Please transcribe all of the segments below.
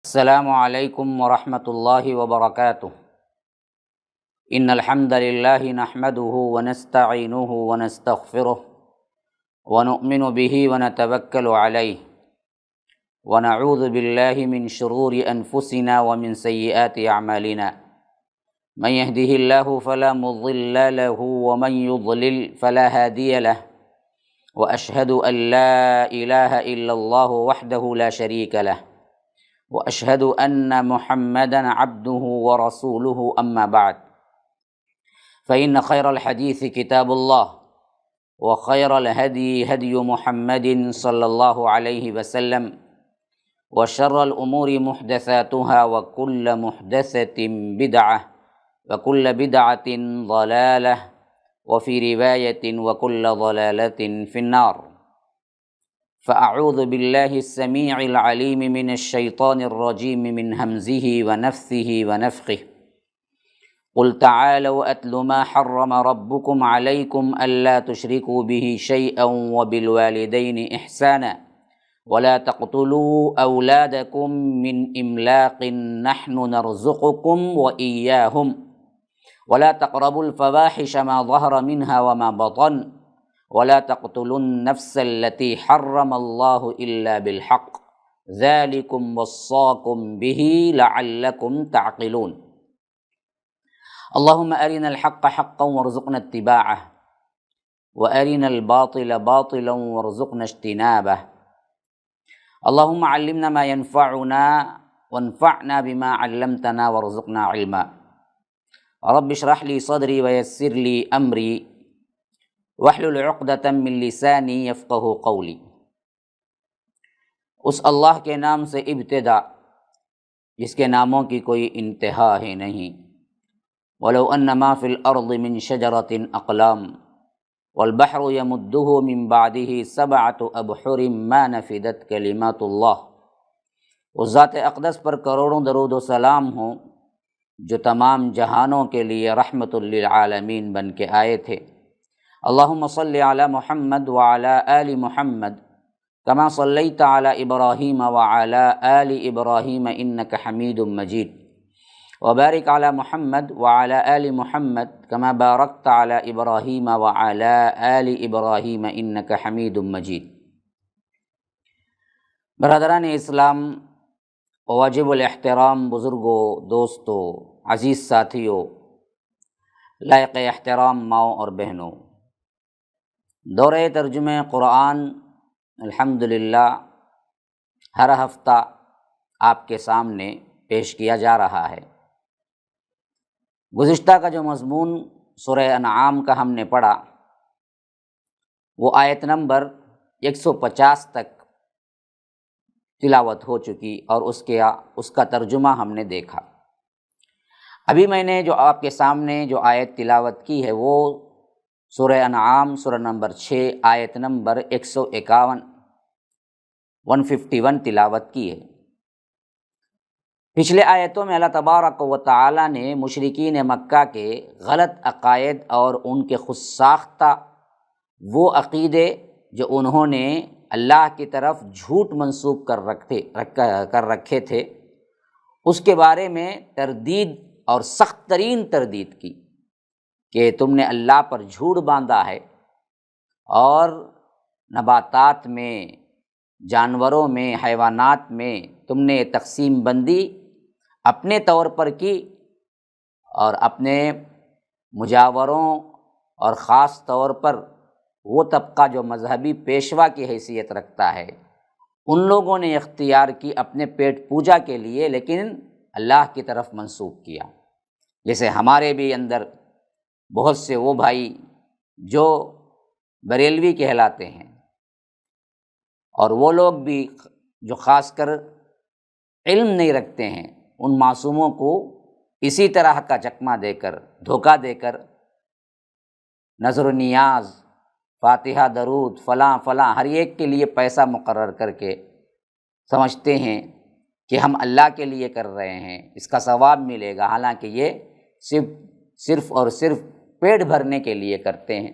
السلام علیکم ورحمۃ اللہ وبرکاتہ۔ ان الحمد للہ نحمده ونستعینه ونستغفره ونؤمن به ونتوکل علیہ ونعوذ باللہ من شرور انفسنا ومن سیئات اعمالنا من يهده الله فلا مضل له ومن يضلل فلا هادی له واشهد ان لا الہ الا اللہ وحدہ لا شریک له واشهد ان محمدا عبده ورسوله اما بعد فان خير الحديث كتاب الله وخير الهدي هدي محمد صلى الله عليه وسلم وشر الامور محدثاتها وكل محدثة بدعة وكل بدعة ضلالة وفي رواية وكل ضلالة في النار۔ فأعوذ بالله السميع العليم من الشيطان الرجيم من همزه ونفثه ونفخه قل تعالوا أتل ما حرم ربكم عليكم ألا تشركوا به شيئا وبالوالدين إحسانا ولا تقتلوا أولادكم من إملاق نحن نرزقكم وإياهم ولا تقربوا الفواحش ما ظهر منها وما بطن ولا تقتلوا النفس التي حرم الله إلا بالحق ذلكم وصاكم به لعلكم تعقلون۔ اللهم أرنا الحق حقا وارزقنا اتباعه وأرنا الباطل باطلا وارزقنا اجتنابه۔ اللهم علمنا ما ينفعنا وانفعنا بما علمتنا وارزقنا علما۔ رب اشرح لي صدري ويسر لي أمري واحلل عقدۃ من لسانی یفقہوا قولی۔ اس اللہ کے نام سے ابتدا جس کے ناموں کی کوئی انتہا ہی نہیں۔ ولو ان ما فی الارض من شجرۃ اقلام والبحر یمدہ من بعدہ سبعۃ ابحر ما نفدت کلمات اللہ۔ اس ذات اقدس پر کروڑوں درود و سلام ہوں جو تمام جہانوں کے لیے رحمت للعالمین بن کے آئے تھے۔ اللہم صلی علی محمد وعلی آل محمد کما صلیت علی ابراہیم وعلی آل ابراہیم انک حمید مجید وبارک علی محمد وعلی آل محمد کما بارکت علی ابراہیم وعلی آل ابراہیم انک حمید مجید۔ برادران اسلام، واجب الاحترام بزرگوں، دوستوں، عزیز ساتھیوں، لائق احترام ماؤں اور بہنوں، دورہ ترجمہ قرآن الحمدللہ ہر ہفتہ آپ کے سامنے پیش کیا جا رہا ہے۔ گزشتہ کا جو مضمون سورہ انعام کا ہم نے پڑھا وہ آیت نمبر 150 تک تلاوت ہو چکی اور اس کا ترجمہ ہم نے دیکھا۔ ابھی میں نے جو آپ کے سامنے جو آیت تلاوت کی ہے وہ سورہ انعام سورہ نمبر 6 آیت نمبر 151 تلاوت کی ہے۔ پچھلے آیتوں میں اللہ تبارک و تعالی نے مشرکین مکہ کے غلط عقائد اور ان کے خود ساختہ وہ عقیدے جو انہوں نے اللہ کی طرف جھوٹ منسوب کر رکھے تھے اس کے بارے میں تردید اور سخت ترین تردید کی کہ تم نے اللہ پر جھوٹ باندھا ہے اور نباتات میں، جانوروں میں، حیوانات میں تم نے تقسیم بندی اپنے طور پر کی اور اپنے مجاوروں اور خاص طور پر وہ طبقہ جو مذہبی پیشوا کی حیثیت رکھتا ہے ان لوگوں نے اختیار کی اپنے پیٹ پوجا کے لیے، لیکن اللہ کی طرف منسوب کیا۔ جیسے ہمارے بھی اندر بہت سے وہ بھائی جو بریلوی کہلاتے ہیں اور وہ لوگ بھی جو خاص کر علم نہیں رکھتے ہیں ان معصوموں کو اسی طرح کا چکمہ دے کر، دھوکہ دے کر نظر و نیاز، فاتحہ، درود، فلاں فلاں ہر ایک کے لیے پیسہ مقرر کر کے سمجھتے ہیں کہ ہم اللہ کے لیے کر رہے ہیں، اس کا ثواب ملے گا، حالانکہ یہ صرف اور صرف پیٹ بھرنے کے لیے کرتے ہیں۔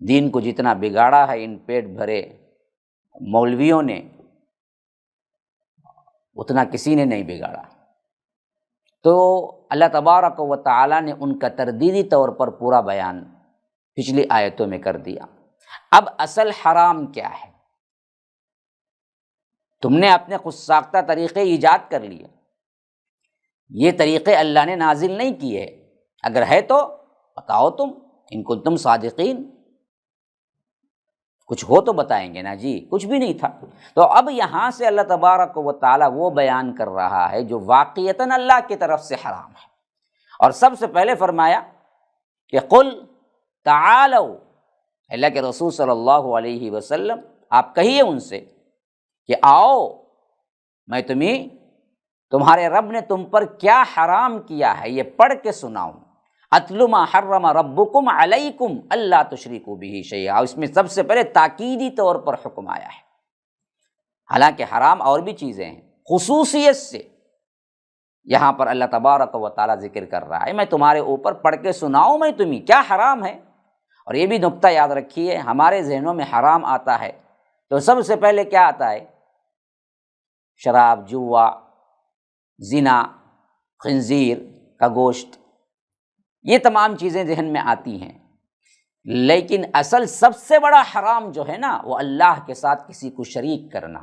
دین کو جتنا بگاڑا ہے ان پیٹ بھرے مولویوں نے اتنا کسی نے نہیں بگاڑا۔ تو اللہ تبارک و تعالیٰ نے ان کا تردیدی طور پر پورا بیان پچھلی آیتوں میں کر دیا۔ اب اصل حرام کیا ہے؟ تم نے اپنے خود ساختہ طریقے ایجاد کر لیے، یہ طریقے اللہ نے نازل نہیں کیے، اگر ہے تو بتاؤ تم، ان کنتم صادقین، کچھ ہو تو بتائیں گے نا جی، کچھ بھی نہیں تھا۔ تو اب یہاں سے اللہ تبارک و تعالیٰ وہ بیان کر رہا ہے جو واقعتاً اللہ کی طرف سے حرام ہے، اور سب سے پہلے فرمایا کہ قل تعالوا، اللہ کے رسول صلی اللہ علیہ وسلم آپ کہیے ان سے کہ آؤ میں تمہارے رب نے تم پر کیا حرام کیا ہے یہ پڑھ کے سناؤں۔ اتل ما حرم ربکم علیکم اللہ تشرکوا بہ شیئا، اس میں سب سے پہلے تاکیدی طور پر حکم آیا ہے، حالانکہ حرام اور بھی چیزیں ہیں، خصوصیت سے یہاں پر اللہ تبارک و تعالیٰ ذکر کر رہا ہے میں تمہارے اوپر پڑھ کے سناؤں میں تمہیں کیا حرام ہے۔ اور یہ بھی نقطہ یاد رکھیے، ہمارے ذہنوں میں حرام آتا ہے تو سب سے پہلے کیا آتا ہے؟ شراب، جوا، زنا، خنزیر کا گوشت، یہ تمام چیزیں ذہن میں آتی ہیں، لیکن اصل سب سے بڑا حرام جو ہے نا وہ اللہ کے ساتھ کسی کو شریک کرنا،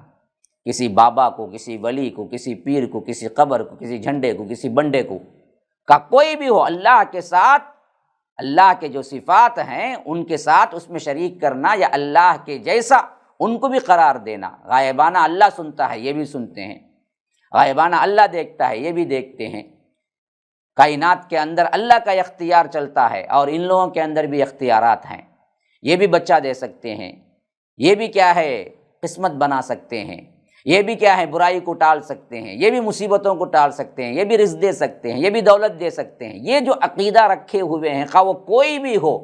کسی بابا کو، کسی ولی کو، کسی پیر کو، کسی قبر کو، کسی جھنڈے کو، کسی بنڈے کو، کا کوئی بھی ہو، اللہ کے ساتھ، اللہ کے جو صفات ہیں ان کے ساتھ اس میں شریک کرنا، یا اللہ کے جیسا ان کو بھی قرار دینا۔ غائبانہ اللہ سنتا ہے یہ بھی سنتے ہیں، غائبانہ اللہ دیکھتا ہے یہ بھی دیکھتے ہیں، کائنات کے اندر اللہ کا اختیار چلتا ہے اور ان لوگوں کے اندر بھی اختیارات ہیں، یہ بھی بچہ دے سکتے ہیں، یہ بھی کیا ہے قسمت بنا سکتے ہیں، یہ بھی کیا ہے برائی کو ٹال سکتے ہیں، یہ بھی مصیبتوں کو ٹال سکتے ہیں، یہ بھی رزق دے سکتے ہیں، یہ بھی دولت دے سکتے ہیں۔ یہ جو عقیدہ رکھے ہوئے ہیں، خواہ وہ کوئی بھی ہو،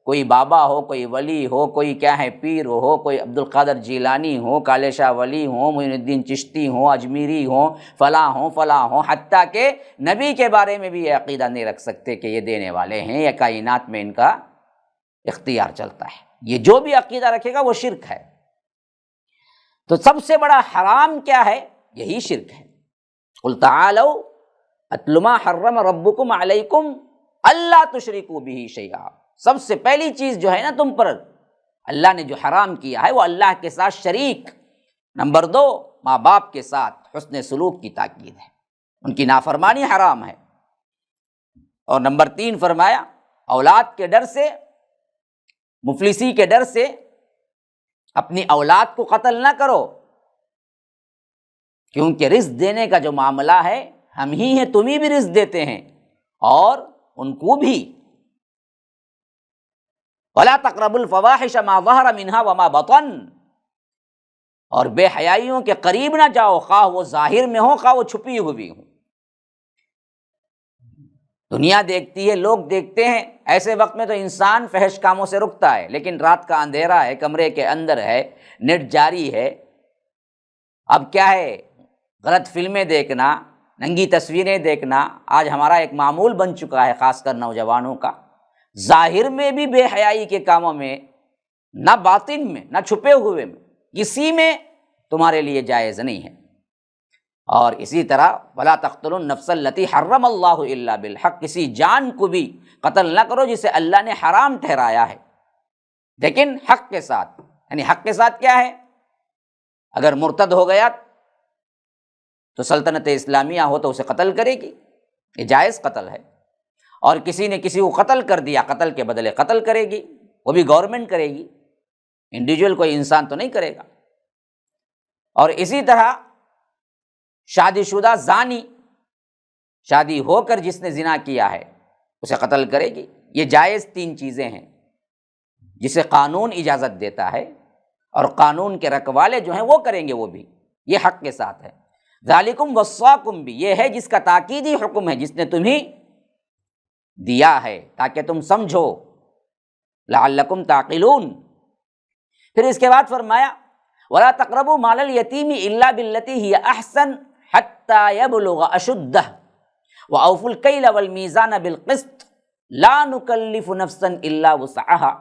کوئی بابا ہو، کوئی ولی ہو، کوئی کیا ہے پیر ہو، کوئی عبد القادر جیلانی ہو، کالے شاہ ولی ہو، معین الدین چشتی ہو، اجمیری ہو، فلاں ہو، حتیٰ کہ نبی کے بارے میں بھی یہ عقیدہ نہیں رکھ سکتے کہ یہ دینے والے ہیں یا کائنات میں ان کا اختیار چلتا ہے۔ یہ جو بھی عقیدہ رکھے گا وہ شرک ہے۔ تو سب سے بڑا حرام کیا ہے؟ یہی شرک ہے۔ قل تعالوا اتل ما حرم ربکم علیکم اللہ تشرکوا بہ شیئا، سب سے پہلی چیز جو ہے نا تم پر اللہ نے جو حرام کیا ہے وہ اللہ کے ساتھ شریک۔ نمبر 2، ماں باپ کے ساتھ حسن سلوک کی تاکید ہے، ان کی نافرمانی حرام ہے۔ اور نمبر 3 فرمایا اولاد کے ڈر سے، مفلسی کے ڈر سے اپنی اولاد کو قتل نہ کرو، کیونکہ رزق دینے کا جو معاملہ ہے ہم ہی ہیں، تم ہی بھی رزق دیتے ہیں اور ان کو بھی۔ وَلَا تَقْرَبُوا الْفَوَاحِشَ مَا ظَهَرَ مِنْهَا وَمَا بَطَنَ، اور بے حیائیوں کے قریب نہ جاؤ، خواہ وہ ظاہر میں ہو خواہ وہ چھپی ہوئی ہوں۔ دنیا دیکھتی ہے، لوگ دیکھتے ہیں، ایسے وقت میں تو انسان فحش کاموں سے رکتا ہے، لیکن رات کا اندھیرا ہے، کمرے کے اندر ہے، نیٹ جاری ہے، اب کیا ہے غلط فلمیں دیکھنا، ننگی تصویریں دیکھنا آج ہمارا ایک معمول بن چکا ہے، خاص کر نوجوانوں کا۔ ظاہر میں بھی بے حیائی کے کاموں میں، نہ باطن میں، نہ چھپے ہوئے میں، کسی میں تمہارے لیے جائز نہیں ہے۔ اور اسی طرح وَلَا تَقْتُلُوا النَّفْسَ الَّتِي حَرَّمَ اللَّهُ إِلَّا بِالْحَقِّ، کسی جان کو بھی قتل نہ کرو جسے اللہ نے حرام ٹھہرایا ہے، لیکن حق کے ساتھ۔ یعنی حق کے ساتھ کیا ہے؟ اگر مرتد ہو گیا تو سلطنت اسلامیہ ہو تو اسے قتل کرے گی، یہ جائز قتل ہے۔ اور کسی نے کسی کو قتل کر دیا، قتل کے بدلے قتل کرے گی، وہ بھی گورنمنٹ کرے گی، انڈیویجول کوئی انسان تو نہیں کرے گا۔ اور اسی طرح شادی شدہ زانی، شادی ہو کر جس نے زنا کیا ہے اسے قتل کرے گی۔ یہ جائز 3 چیزیں ہیں جسے قانون اجازت دیتا ہے، اور قانون کے رکھوالے جو ہیں وہ کریں گے، وہ بھی یہ حق کے ساتھ ہے۔ ذالکم وصاکم بھی، یہ ہے جس کا تاکیدی حکم ہے، جس نے تمہیں دیا ہے تاکہ تم سمجھو، لعلکم تعقلون۔ پھر اس کے بعد فرمایا وَلَا تَقْرَبُوا مَالَ الْيَتِيمِ إِلَّا بِالَّتِي هِيَ أَحْسَنُ حَتَّى يَبْلُغَ أَشُدَّهُ وَأَوْفُوا الْكَيْلَ وَالْمِيزَانَ بِالْقِسْطِ لَا نُكَلِّفُ نَفْسًا إِلَّا وُسْعَهَا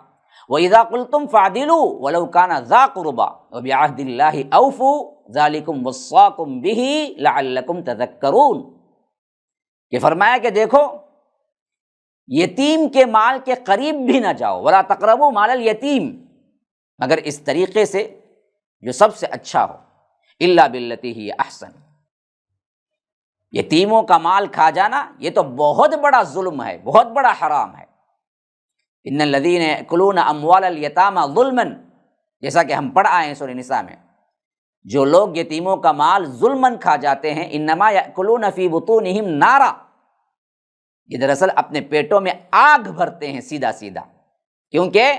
وَإِذَا قُلْتُمْ فَعْدِلُوا وَلَوْ كَانَ ذَا قُرْبَىٰ وَبِعَهْدِ اللَّهِ أَوْفُوا ذَلِكُمْ وَصَّاكُمْ بِهِ لَعَلَّكُمْ تَذَكَّرُونَ کہ فرمایا کہ دیکھو یتیم کے مال کے قریب بھی نہ جاؤ، وَلَا تَقْرَبُوا مَالَ الْيَتِيمِ، مگر اس طریقے سے جو سب سے اچھا ہو، إِلَّا بِالَّتِي هِيَ أَحْسَنُ۔ یتیموں کا مال کھا جانا یہ تو بہت بڑا ظلم ہے، بہت بڑا حرام ہے۔ ان الذین یأکلون اموال الیتامی ظلما، جیسا کہ ہم پڑھ آئے ہیں سورہ نساء میں، جو لوگ یتیموں کا مال ظلماً کھا جاتے ہیں، انما یأکلون فی بطونہم نارا، یہ دراصل اپنے پیٹوں میں آگ بھرتے ہیں سیدھا سیدھا، کیونکہ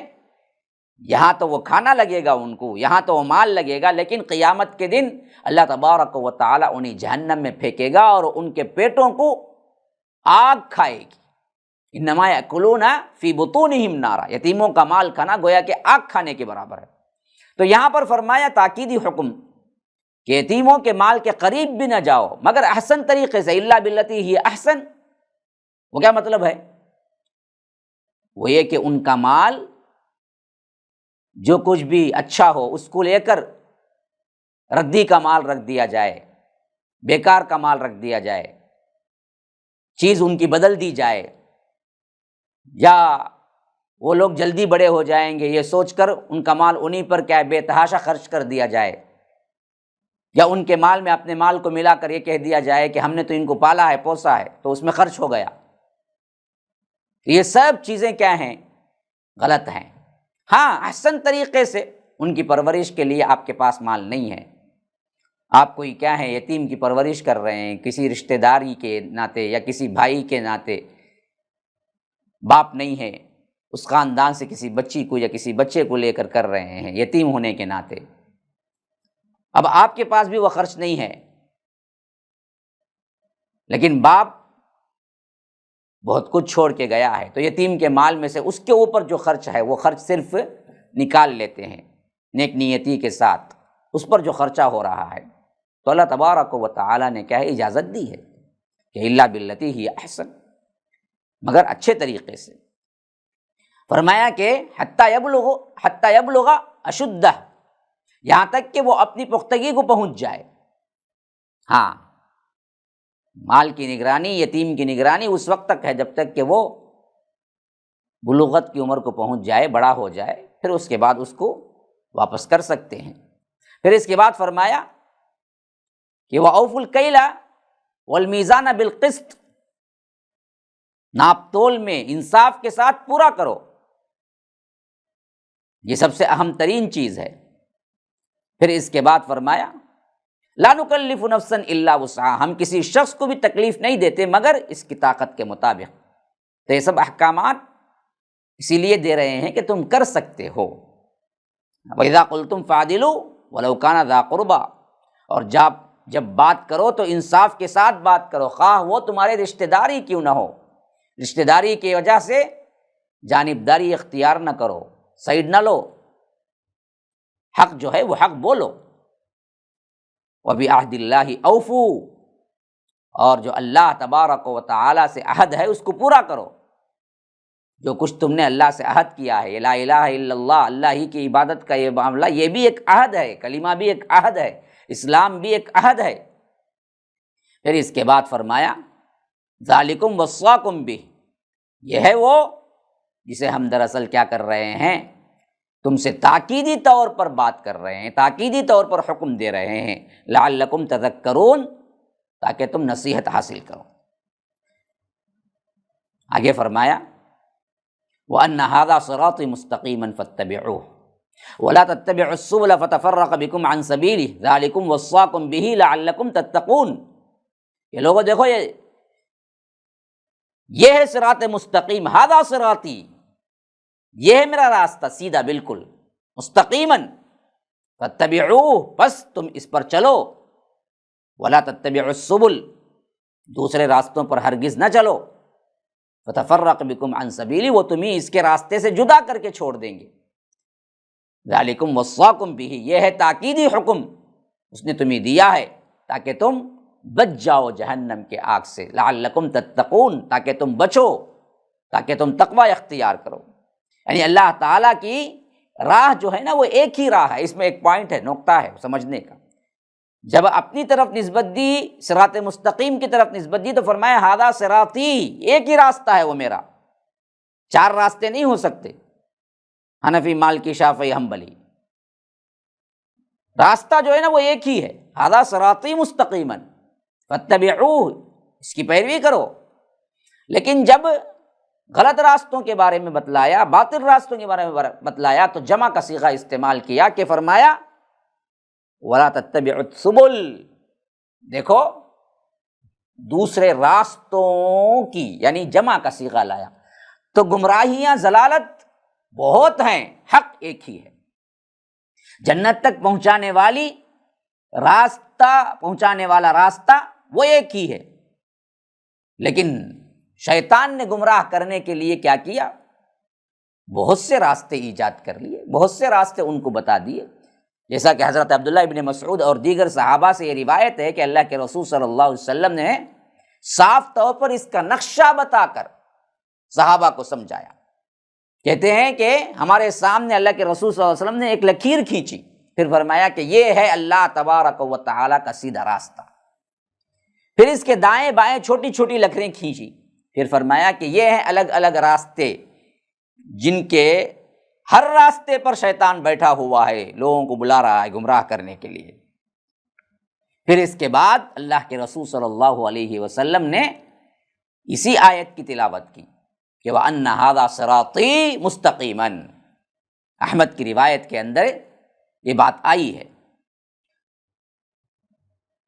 یہاں تو وہ کھانا لگے گا ان کو، یہاں تو وہ مال لگے گا، لیکن قیامت کے دن اللہ تبارک و تعالی انہیں جہنم میں پھینکے گا اور ان کے پیٹوں کو آگ کھائے گی۔ انما یأکلون فی بطونہم نارا، یتیموں کا مال کھانا گویا کہ آگ کھانے کے برابر ہے۔ تو یہاں پر فرمایا تاکیدی حکم کہ یتیموں کے مال کے قریب بھی نہ جاؤ مگر احسن طریقے سے، الا باللتی ہی احسن۔ وہ کیا مطلب ہے؟ وہ یہ کہ ان کا مال جو کچھ بھی اچھا ہو اس کو لے کر ردی کا مال رکھ دیا جائے، بیکار کا مال رکھ دیا جائے، چیز ان کی بدل دی جائے، یا وہ لوگ جلدی بڑے ہو جائیں گے یہ سوچ کر ان کا مال انہی پر کیا ہے بے تحاشا خرچ کر دیا جائے، یا ان کے مال میں اپنے مال کو ملا کر یہ کہہ دیا جائے کہ ہم نے تو ان کو پالا ہے پوسا ہے تو اس میں خرچ ہو گیا۔ یہ سب چیزیں کیا ہیں؟ غلط ہیں۔ ہاں احسن طریقے سے ان کی پرورش کے لیے آپ کے پاس مال نہیں ہے، آپ کوئی کیا ہے یتیم کی پرورش کر رہے ہیں کسی رشتہ داری کے ناطے یا کسی بھائی کے ناطے، باپ نہیں ہے اس خاندان سے کسی بچی کو یا کسی بچے کو لے کر کر رہے ہیں یتیم ہونے کے ناطے، اب آپ کے پاس بھی وہ خرچ نہیں ہے، لیکن باپ بہت کچھ چھوڑ کے گیا ہے تو یتیم کے مال میں سے اس کے اوپر جو خرچ ہے وہ خرچ صرف نکال لیتے ہیں نیک نیتی کے ساتھ، اس پر جو خرچہ ہو رہا ہے تو اللہ تبارک و تعالیٰ نے کیا ہے اجازت دی ہے کہ الا باللتی ہی احسن، مگر اچھے طریقے سے۔ فرمایا کہ حتی یبلغ اشدہ، یہاں تک کہ وہ اپنی پختگی کو پہنچ جائے۔ ہاں مال کی نگرانی، یتیم کی نگرانی اس وقت تک ہے جب تک کہ وہ بلوغت کی عمر کو پہنچ جائے، بڑا ہو جائے، پھر اس کے بعد اس کو واپس کر سکتے ہیں۔ پھر اس کے بعد فرمایا کہ وَأَوْفُوا الْكَيْلَ وَالْمِيزَانَ بِالْقِسْطِ، ناپ تول میں انصاف کے ساتھ پورا کرو، یہ سب سے اہم ترین چیز ہے۔ پھر اس کے بعد فرمایا لا نکلف نفسا الا وسعها، ہم کسی شخص کو بھی تکلیف نہیں دیتے مگر اس کی طاقت کے مطابق۔ تو یہ سب احکامات اسی لیے دے رہے ہیں کہ تم کر سکتے ہو۔ وَإِذَا قُلْتُمْ فَعْدِلُوا وَلَوْ كَانَ ذَا قُرْبَىٰ، اور جب بات کرو تو انصاف کے ساتھ بات کرو، خواہ وہ تمہارے رشتہ داری کیوں نہ ہو، رشتہ داری کی وجہ سے جانبداری اختیار نہ کرو، سائیڈ نہ لو، حق جو ہے وہ حق بولو۔ وَبِعَهْدِ اللَّهِ أَوْفُوا، اور جو اللہ تبارک و تعالیٰ سے عہد ہے اس کو پورا کرو، جو کچھ تم نے اللہ سے عہد کیا ہے، لا الہ الا اللہ، اللہ ہی کی عبادت کا یہ معاملہ، یہ بھی ایک عہد ہے، کلمہ بھی ایک عہد ہے، اسلام بھی ایک عہد ہے۔ پھر اس کے بعد فرمایا ذالکم وصاکم بہ، یہ ہے وہ جسے ہم دراصل کیا کر رہے ہیں، تم سے تاکیدی طور پر بات کر رہے ہیں، تاکیدی طور پر حکم دے رہے ہیں، لعلکم تذکرون، تاکہ تم نصیحت حاصل کرو۔ آگے فرمایا وَأَنَّ هَذَا صِرَاطِي مُسْتَقِيمًا فَاتَّبِعُوهُ وَلَا تَتَّبِعُوا السُّبُلَ فَتَفَرَّقَ بِكُمْ عَنْ سَبِيلِهِ ذَلِكُمْ وَصَّاكُمْ بِهِ لَعَلَّكُمْ تَتَّقُونَ۔ یہ لوگوں دیکھو، یہ ہے صراط مستقیم، هذا صراطی، یہ ہے میرا راستہ سیدھا بالکل مستقیماً، فاتبعوہ، بس تم اس پر چلو، ولا تتبعوا السبل، دوسرے راستوں پر ہرگز نہ چلو، فتفرق بکم عن سبیلی، وہ تمہیں اس کے راستے سے جدا کر کے چھوڑ دیں گے۔ ذالکم وصاکم بہ، یہ ہے تاکیدی حکم اس نے تمہیں دیا ہے تاکہ تم بچ جاؤ جہنم کے آگ سے، لعلکم تتقون، تاکہ تم بچو، تاکہ تم تقوی اختیار کرو۔ یعنی اللہ تعالیٰ کی راہ جو ہے نا وہ ایک ہی راہ ہے۔ اس میں ایک پوائنٹ ہے، نقطہ ہے سمجھنے کا۔ جب اپنی طرف نسبت دی، صراط مستقیم کی طرف نسبت دی، تو فرمایا ھذا صراطی، ایک ہی راستہ ہے وہ میرا، چار راستے نہیں ہو سکتے، حنفی مالکی شافعی حنبلی، راستہ جو ہے نا وہ ایک ہی ہے، ھذا صراطی مستقیما فاتبعوہ، اس کی پیروی کرو۔ لیکن جب غلط راستوں کے بارے میں بتلایا، باطل راستوں کے بارے میں بتلایا، تو جمع کا صیغہ استعمال کیا کہ فرمایا وَلَا تَتَّبِعُوا السُّبُلَ، دیکھو دوسرے راستوں کی، یعنی جمع کا صیغہ لایا۔ تو گمراہیاں، ضلالت بہت ہیں، حق ایک ہی ہے۔ جنت تک پہنچانے والی پہنچانے والا راستہ وہ ایک ہی ہے، لیکن شیطان نے گمراہ کرنے کے لیے کیا کیا؟ بہت سے راستے ایجاد کر لیے، بہت سے راستے ان کو بتا دیے، جیسا کہ حضرت عبداللہ ابن مسعود اور دیگر صحابہ سے یہ روایت ہے کہ اللہ کے رسول صلی اللہ علیہ وسلم نے صاف طور پر اس کا نقشہ بتا کر صحابہ کو سمجھایا۔ کہتے ہیں کہ ہمارے سامنے اللہ کے رسول صلی اللہ علیہ وسلم نے ایک لکیر کھینچی، پھر فرمایا کہ یہ ہے اللہ تبارک و تعالیٰ کا سیدھا راستہ۔ پھر اس کے دائیں بائیں چھوٹی چھوٹی لکیریں کھینچی، پھر فرمایا کہ یہ ہیں الگ الگ راستے، جن کے ہر راستے پر شیطان بیٹھا ہوا ہے، لوگوں کو بلا رہا ہے گمراہ کرنے کے لیے۔ پھر اس کے بعد اللہ کے رسول صلی اللہ علیہ وسلم نے اسی آیت کی تلاوت کی کہ وَأَنَّ هَذَا صِرَاطِي مُسْتَقِيمًا، احمد کی روایت کے اندر یہ بات آئی ہے۔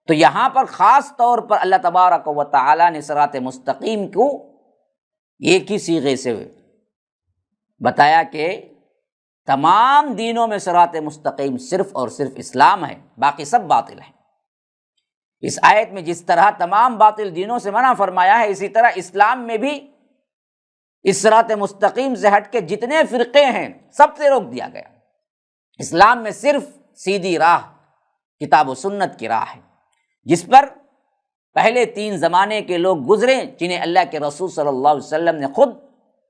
تو یہاں پر خاص طور پر اللہ تبارک و تعالیٰ نے صراط مستقیم کو ایک ہی صیغے سے بتایا کہ تمام دینوں میں صراط مستقیم صرف اور صرف اسلام ہے، باقی سب باطل ہیں۔ اس آیت میں جس طرح تمام باطل دینوں سے منع فرمایا ہے، اسی طرح اسلام میں بھی اس صراط مستقیم سے ہٹ کے جتنے فرقے ہیں سب سے روک دیا گیا۔ اسلام میں صرف سیدھی راہ کتاب و سنت کی راہ ہے، جس پر پہلے 3 زمانے کے لوگ گزرے، جنہیں اللہ کے رسول صلی اللہ علیہ وسلم نے خود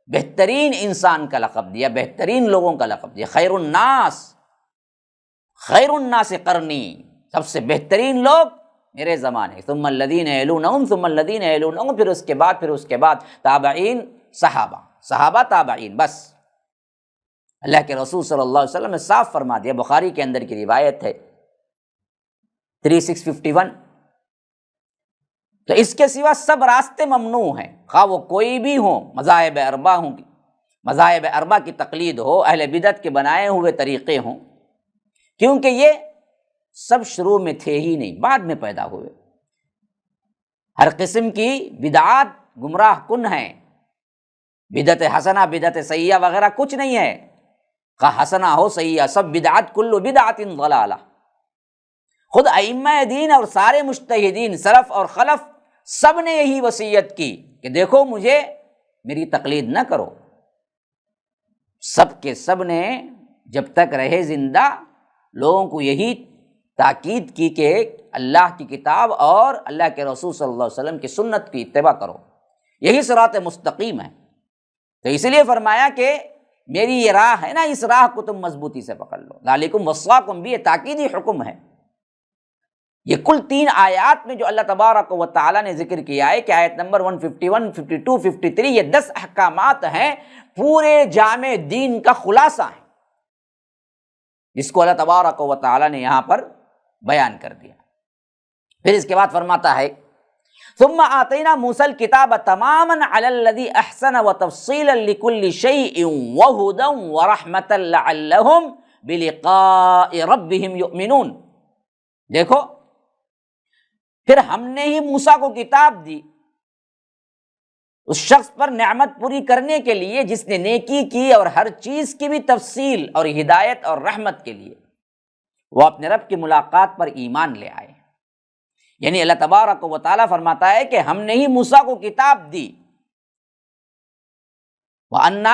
بہترین انسان کا لقب دیا، بہترین لوگوں کا لقب دیا، خیر الناس قرنی، سب سے بہترین لوگ میرے زمانے، ثم الذین یلونہم ثم الذین یلونہم، پھر اس کے بعد تابعین، صحابہ تابعین، بس اللہ کے رسول صلی اللہ علیہ وسلم نے صاف فرما دیا۔ بخاری کے اندر کی روایت ہے 3651، تو اس کے سوا سب راستے ممنوع ہیں، خواہ وہ کوئی بھی ہوں، مذاہب اربع کی تقلید ہو، اہل بدعت کے بنائے ہوئے طریقے ہوں، کیونکہ یہ سب شروع میں تھے ہی نہیں، بعد میں پیدا ہوئے۔ ہر قسم کی بدعات گمراہ کن ہیں، بدعت حسنہ بدعت سیئہ وغیرہ کچھ نہیں ہے، خواہ حسنہ ہو سیئہ، سب بدعت، کل بدعت ضلالہ۔ خود ائمہ دین اور سارے مجتہدین سلف اور خلف سب نے یہی وصیت کی کہ دیکھو مجھے میری تقلید نہ کرو۔ سب کے سب نے جب تک رہے زندہ لوگوں کو یہی تاکید کی کہ اللہ کی کتاب اور اللہ کے رسول صلی اللہ علیہ وسلم کی سنت کی اتباع کرو، یہی صراط مستقیم ہے۔ تو اس لیے فرمایا کہ میری یہ راہ ہے نا، اس راہ کو تم مضبوطی سے پکڑ لو، ذالکم وصاکم بھی، یہ تاکیدی حکم ہے۔ یہ کل 3 آیات میں جو اللہ تبارک و تعالیٰ نے ذکر کیا ہے کہ آیت نمبر 151، 52، 53، یہ 10 احکامات ہیں، پورے جامع دین کا خلاصہ ہے، جس کو اللہ تبارک و تعالیٰ نے یہاں پر بیان کر دیا۔ پھر اس کے بعد فرماتا ہے ثم آتینا موسیٰ الکتاب تماما علی الذی احسن وتفصیلا لکل شیء وہدی ورحمۃ لعلہم بلقاء ربہم یؤمنون۔ دیکھو پھر ہم نے ہی موسیٰ کو کتاب دی اس شخص پر نعمت پوری کرنے کے لیے جس نے نیکی کی اور ہر چیز کی بھی تفصیل اور ہدایت اور رحمت کے لیے، وہ اپنے رب کی ملاقات پر ایمان لے آئے۔ یعنی اللہ تبارک و تعالیٰ فرماتا ہے کہ ہم نے ہی موسیٰ کو کتاب دی، وَأَنَّ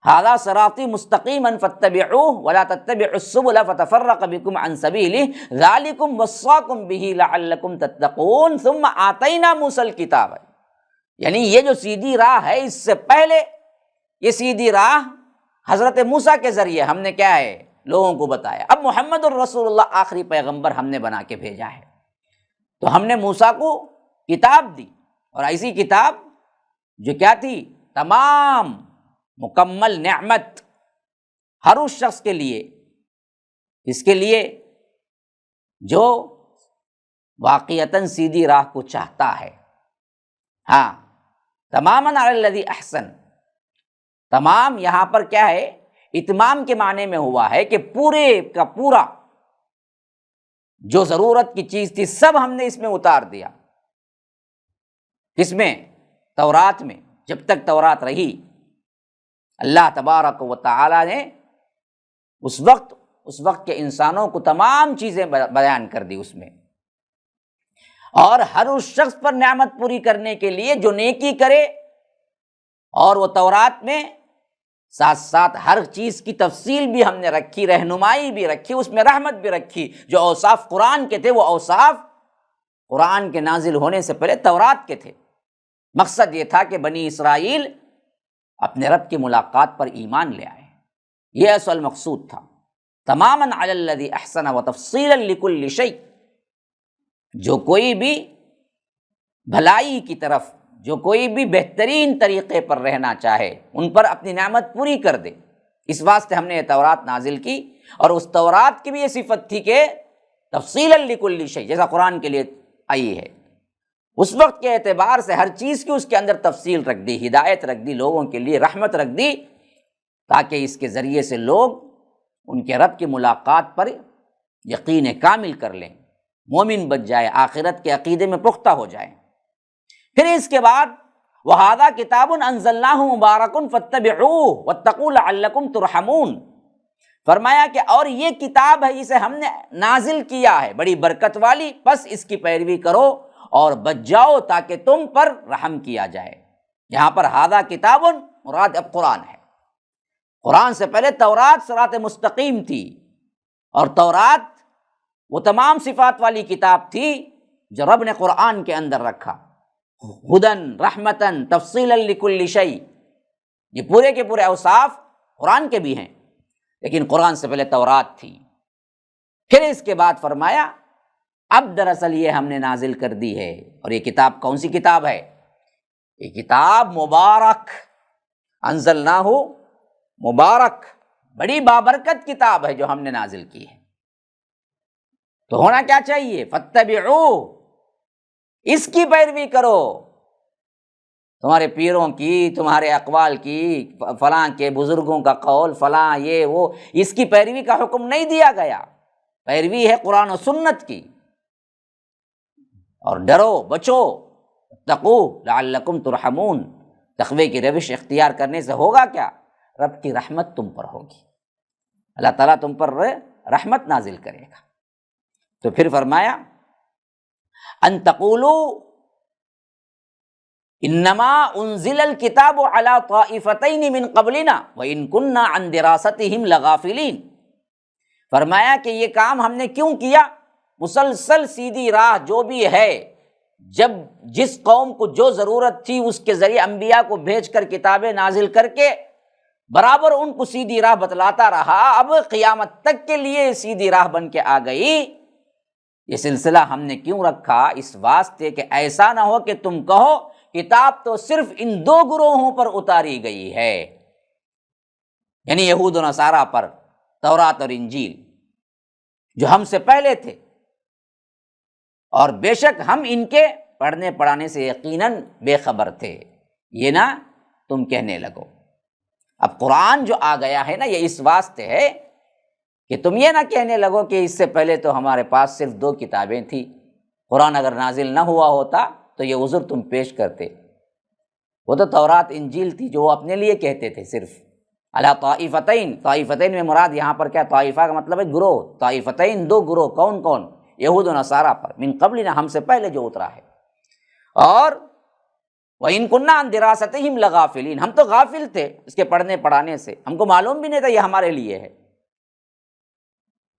هَذَا صِرَاطِي مُسْتَقِيمًا فَاتَّبِعُوهُ وَلَا تَتَّبِعُوا السُّبُلَ فَتَفَرَّقَ بِكُمْ عَنْ سَبِيلِهِ ذَلِكُمْ وَصَّاكُمْ بِهِ لَعَلَّكُمْ تَتَّقُونَ ثُمَّ آتَيْنَا مُوسَى الْكِتَابَ۔ یعنی یہ جو سیدھی راہ ہے، اس سے پہلے یہ سیدھی راہ حضرت موسیٰ کے ذریعے ہم نے کیا ہے لوگوں کو بتایا۔ اب محمد الرسول اللہ آخری پیغمبر ہم نے بنا کے بھیجا ہے، تو ہم نے موسیٰ کو کتاب دی، اور ایسی کتاب جو کیا تھی، تمام مکمل نعمت ہر اس شخص کے لیے، اس کے لیے جو واقعتاً سیدھی راہ کو چاہتا ہے۔ ہاں، تماماً علی الذی احسن، تمام یہاں پر کیا ہے، اتمام کے معنی میں ہوا ہے کہ پورے کا پورا جو ضرورت کی چیز تھی سب ہم نے اس میں اتار دیا۔ کس میں؟ تورات میں۔ جب تک تورات رہی، اللہ تبارک و تعالی نے اس وقت کے انسانوں کو تمام چیزیں بیان کر دی اس میں، اور ہر اس شخص پر نعمت پوری کرنے کے لیے جو نیکی کرے، اور وہ تورات میں ساتھ ساتھ ہر چیز کی تفصیل بھی ہم نے رکھی، رہنمائی بھی رکھی، اس میں رحمت بھی رکھی۔ جو اوصاف قرآن کے تھے وہ اوصاف قرآن کے نازل ہونے سے پہلے تورات کے تھے۔ مقصد یہ تھا کہ بنی اسرائیل اپنے رب کی ملاقات پر ایمان لے آئے، یہ اصل مقصود تھا۔ تماماً علی الذی احسن وتفصیلا لکل شیء، جو کوئی بھی بھلائی کی طرف، جو کوئی بھی بہترین طریقے پر رہنا چاہے، ان پر اپنی نعمت پوری کر دے۔ اس واسطے ہم نے یہ تورات نازل کی، اور اس تورات کی بھی یہ صفت تھی کہ تفصیلا لکل شیء، جیسا قرآن کے لیے آئی ہے، اس وقت کے اعتبار سے ہر چیز کی اس کے اندر تفصیل رکھ دی، ہدایت رکھ دی، لوگوں کے لیے رحمت رکھ دی، تاکہ اس کے ذریعے سے لوگ ان کے رب کی ملاقات پر یقین کامل کر لیں، مومن بن جائے، آخرت کے عقیدے میں پختہ ہو جائیں۔ پھر اس کے بعد وَهَذَا كِتَابٌ أَنزَلْنَاهُ مُبَارَكٌ فَاتَّبِعُوهُ وَاتَّقُوا لَعَلَّكُمْ تُرْحَمُونَ، فرمایا کہ اور یہ کتاب ہے، اسے ہم نے نازل کیا ہے، بڑی برکت والی، بس اس کی پیروی کرو اور بچ جاؤ تاکہ تم پر رحم کیا جائے۔ یہاں پر ہذا کتاب مراد اب قرآن ہے۔ قرآن سے پہلے تورات صراط مستقیم تھی، اور تورات وہ تمام صفات والی کتاب تھی جو رب نے قرآن کے اندر رکھا، ہدن رحمتن تفصیلا لکل شیء، یہ پورے کے پورے اوصاف قرآن کے بھی ہیں، لیکن قرآن سے پہلے تورات تھی۔ پھر اس کے بعد فرمایا اب دراصل یہ ہم نے نازل کر دی ہے، اور یہ کتاب کون سی کتاب ہے؟ یہ کتاب مبارک، انزلناہ مبارک، بڑی بابرکت کتاب ہے جو ہم نے نازل کی ہے۔ تو ہونا کیا چاہیے؟ فاتبعوہ، اس کی پیروی کرو۔ تمہارے پیروں کی، تمہارے اقوال کی، فلاں کے بزرگوں کا قول، فلاں یہ وہ، اس کی پیروی کا حکم نہیں دیا گیا۔ پیروی ہے قرآن و سنت کی، اور ڈرو، بچو، اتقوا لعلکم ترحمون، تقوی کی روش اختیار کرنے سے ہوگا کیا؟ رب کی رحمت تم پر ہوگی، اللہ تعالیٰ تم پر رحمت نازل کرے گا۔ تو پھر فرمایا ان تقولوا انما انزل الکتاب علی طائفتین من قبلنا وان کنا عن دراستہم لغافلین، فرمایا کہ یہ کام ہم نے کیوں کیا؟ مسلسل سیدھی راہ جو بھی ہے، جب جس قوم کو جو ضرورت تھی اس کے ذریعے انبیاء کو بھیج کر کتابیں نازل کر کے برابر ان کو سیدھی راہ بتلاتا رہا، اب قیامت تک کے لیے سیدھی راہ بن کے آ گئی۔ یہ سلسلہ ہم نے کیوں رکھا؟ اس واسطے کہ ایسا نہ ہو کہ تم کہو کتاب تو صرف ان دو گروہوں پر اتاری گئی ہے، یعنی یہود و نصارہ پر، تورات اور انجیل، جو ہم سے پہلے تھے، اور بے شک ہم ان کے پڑھنے پڑھانے سے یقیناً بے خبر تھے، یہ نہ تم کہنے لگو۔ اب قرآن جو آ گیا ہے نا، یہ اس واسطے ہے کہ تم یہ نہ کہنے لگو کہ اس سے پہلے تو ہمارے پاس صرف دو کتابیں تھیں، قرآن اگر نازل نہ ہوا ہوتا تو یہ عذر تم پیش کرتے۔ وہ تو تورات انجیل تھی جو وہ اپنے لیے کہتے تھے صرف، علی طائفتین، طائفتین میں مراد یہاں پر کیا؟ طائفہ کا مطلب ہے گروہ، طائفتین دو گروہ، کون کون؟ یہود و نصارہ پر، من قبلنا ہم سے پہلے جو اترا ہے، اور وَإِن كُنَّا عَن دِرَاسَتِهِمْ لَغَافِلِينَ، ہم تو غافل تھے اس کے پڑھنے پڑھانے سے، ہم کو معلوم بھی نہیں تھا یہ ہمارے لیے ہے۔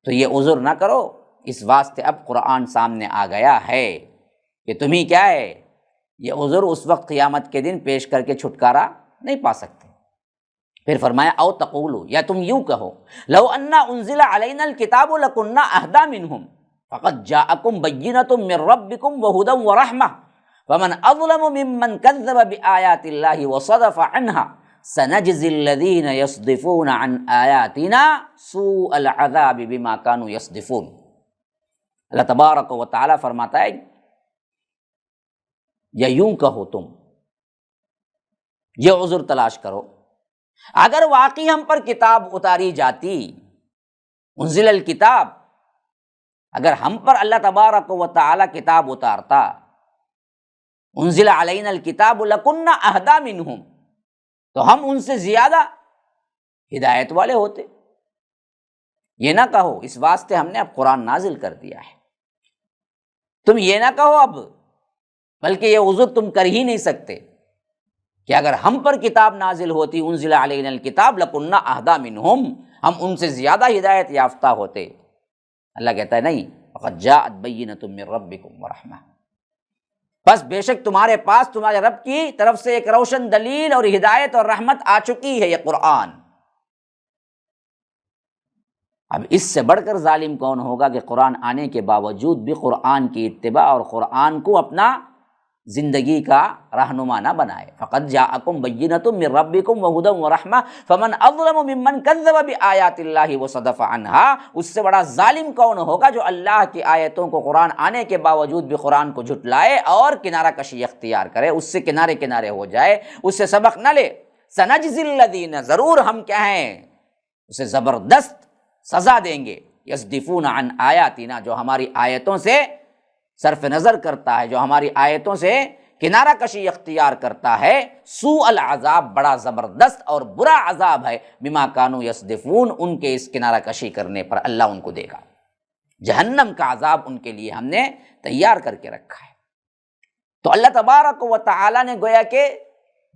تو یہ عذر نہ کرو، اس واسطے اب قرآن سامنے آ گیا ہے کہ تمہیں کیا ہے، یہ عذر اس وقت قیامت کے دن پیش کر کے چھٹکارا نہیں پا سکتے۔ پھر فرمایا او تقولو، یا تم یوں کہو، لو انا انزل علینا الکتاب لکنا اہدی منہم فقد جاءکم بینۃ من ربکم وہدی ورحمہ فمن اظلم ممن کذب بآیات اللہ وصدف عنہا سنجزی الذین یصدفون عن آیاتنا سوء العذاب بما کانوا یصدفون۔ اللہ تبارک و تعالی فرماتا ہے یا یوں کہو تم، یہ عذر تلاش کرو، اگر واقعی ہم پر کتاب اتاری جاتی، انزل الکتاب، اگر ہم پر اللہ تبارک و تعالی کتاب اتارتا، انزل علینا الکتاب لکنا اہدی منہم، تو ہم ان سے زیادہ ہدایت والے ہوتے۔ یہ نہ کہو، اس واسطے ہم نے اب قرآن نازل کر دیا ہے، تم یہ نہ کہو اب، بلکہ یہ عذر تم کر ہی نہیں سکتے کہ اگر ہم پر کتاب نازل ہوتی، انزل علینا الکتاب لکنا اہدی منہم، ہم ان سے زیادہ ہدایت یافتہ ہوتے۔ اللہ کہتا ہے نہیں، فقد جاءت بینۃ من ربکم ورحمہ، بس بے شک تمہارے پاس تمہارے رب کی طرف سے ایک روشن دلیل اور ہدایت اور رحمت آ چکی ہے، یہ قرآن۔ اب اس سے بڑھ کر ظالم کون ہوگا کہ قرآن آنے کے باوجود بھی قرآن کی اتباع اور قرآن کو اپنا زندگی کا رہنما نہ بنائے۔ فقد جاءکم بینۃ من ربکم وہدی ورحمہ فمن اظلم ممن کذب بآیات اللہ وصدف عنہا، اس سے بڑا ظالم کون ہوگا جو اللہ کی آیتوں کو قرآن آنے کے باوجود بھی قرآن کو جھٹلائے اور کنارہ کشی اختیار کرے، اس سے کنارے کنارے ہو جائے، اس سے سبق نہ لے۔ سنجزی الذین، ضرور ہم کیا ہیں، اسے زبردست سزا دیں گے، یصدفون عن آیاتنا، جو ہماری آیتوں سے صرف نظر کرتا ہے، جو ہماری آیتوں سے کنارہ کشی اختیار کرتا ہے، سوء العذاب، بڑا زبردست اور برا عذاب ہے، بما کانوا یصدفون، ان کے اس کنارہ کشی کرنے پر اللہ ان کو دے گا، جہنم کا عذاب ان کے لیے ہم نے تیار کر کے رکھا ہے۔ تو اللہ تبارک و تعالی نے گویا کہ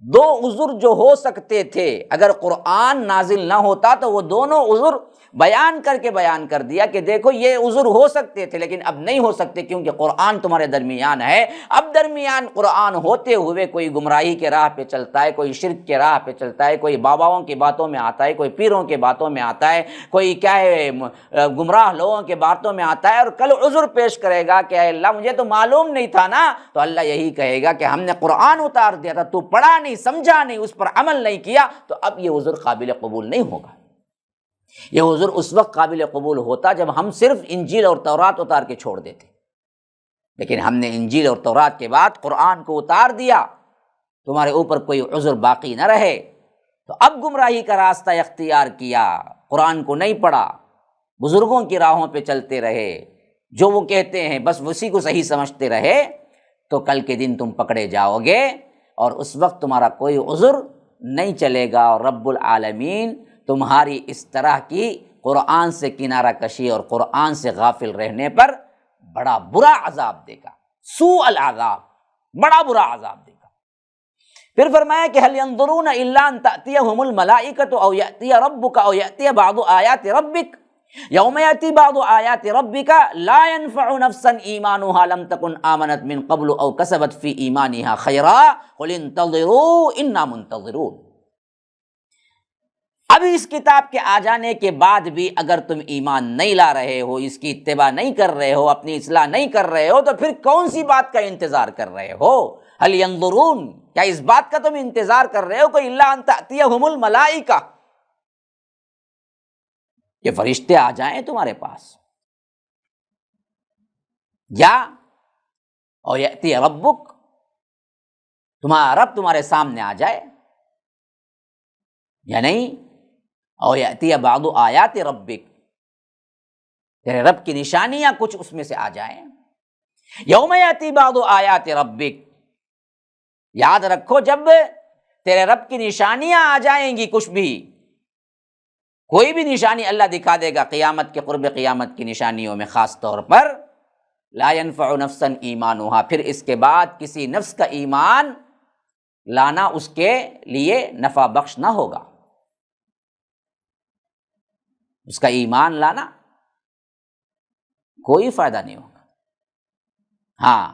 دو عذر جو ہو سکتے تھے، اگر قرآن نازل نہ ہوتا تو وہ دونوں عذر بیان کر دیا کہ دیکھو یہ عذر ہو سکتے تھے لیکن اب نہیں ہو سکتے، کیونکہ قرآن تمہارے درمیان ہے۔ اب درمیان قرآن ہوتے ہوئے کوئی گمراہی کے راہ پہ چلتا ہے، کوئی شرک کے راہ پہ چلتا ہے، کوئی باباؤں کی باتوں میں آتا ہے، کوئی پیروں کے باتوں میں آتا ہے، کوئی کیا ہے گمراہ لوگوں کے باتوں میں آتا ہے، اور کل عذر پیش کرے گا کہ اے اللہ مجھے تو معلوم نہیں تھا نا، تو اللہ یہی کہے گا کہ ہم نے قرآن اتار دیا تھا، تو پڑھا نہیں، سمجھا نہیں، اس پر عمل نہیں کیا، تو اب یہ عذر قابل قبول نہیں ہوگا۔ یہ عذر اس وقت قابل قبول ہوتا جب ہم صرف انجیل اور تورات اتار کے چھوڑ دیتے، لیکن ہم نے انجیل اور تورات کے بعد قرآن کو اتار دیا، تمہارے اوپر کوئی عذر باقی نہ رہے، تو اب گمراہی کا راستہ اختیار کیا، قرآن کو نہیں پڑھا، بزرگوں کی راہوں پہ چلتے رہے، جو وہ کہتے ہیں بس اسی کو صحیح سمجھتے رہے، تو کل کے دن تم پکڑے جاؤ گے، اور اس وقت تمہارا کوئی عذر نہیں چلے گا، اور رب العالمین تمہاری اس طرح کی قرآن سے کنارہ کشی اور قرآن سے غافل رہنے پر بڑا برا عذاب دے گا، سوء العذاب، بڑا برا عذاب دے گا۔ پھر فرمایا کہ هل ينظرون الا ان تأتيهم الملائكة او يأتي ربك او يأتي بعض آیات ربك یوم یأتی بعض آیات ربک لا ينفع نفسا ایمانها لم تکن آمنت من قبل او کسبت فی ایمانها خیرا قل انتظروا انا منتظرون۔ اب اس کتاب کے آ جانے کے بعد بھی اگر تم ایمان نہیں لا رہے ہو، اس کی اتباع نہیں کر رہے ہو، اپنی اصلاح نہیں کر رہے ہو، تو پھر کون سی بات کا انتظار کر رہے ہو؟ هل ينظرون، کیا اس بات کا تم انتظار کر رہے ہو کہ الا ان تأتیہم الملائکہ، یہ فرشتے آ جائیں تمہارے پاس، یا او یأتی ربک، تمہارا رب تمہارے سامنے آ جائے، یا نہیں او یأتی بعض آیات ربک، تیرے رب کی نشانیاں کچھ اس میں سے آ جائیں۔ یوم یأتی بعض آیات ربک، یاد رکھو جب تیرے رب کی نشانیاں آ جائیں گی، کچھ بھی کوئی بھی نشانی اللہ دکھا دے گا قیامت کے قرب قیامت کی نشانیوں میں، خاص طور پر لا ينفع نفسا ایمانها، پھر اس کے بعد کسی نفس کا ایمان لانا اس کے لیے نفع بخش نہ ہوگا، اس کا ایمان لانا کوئی فائدہ نہیں ہوگا۔ ہاں،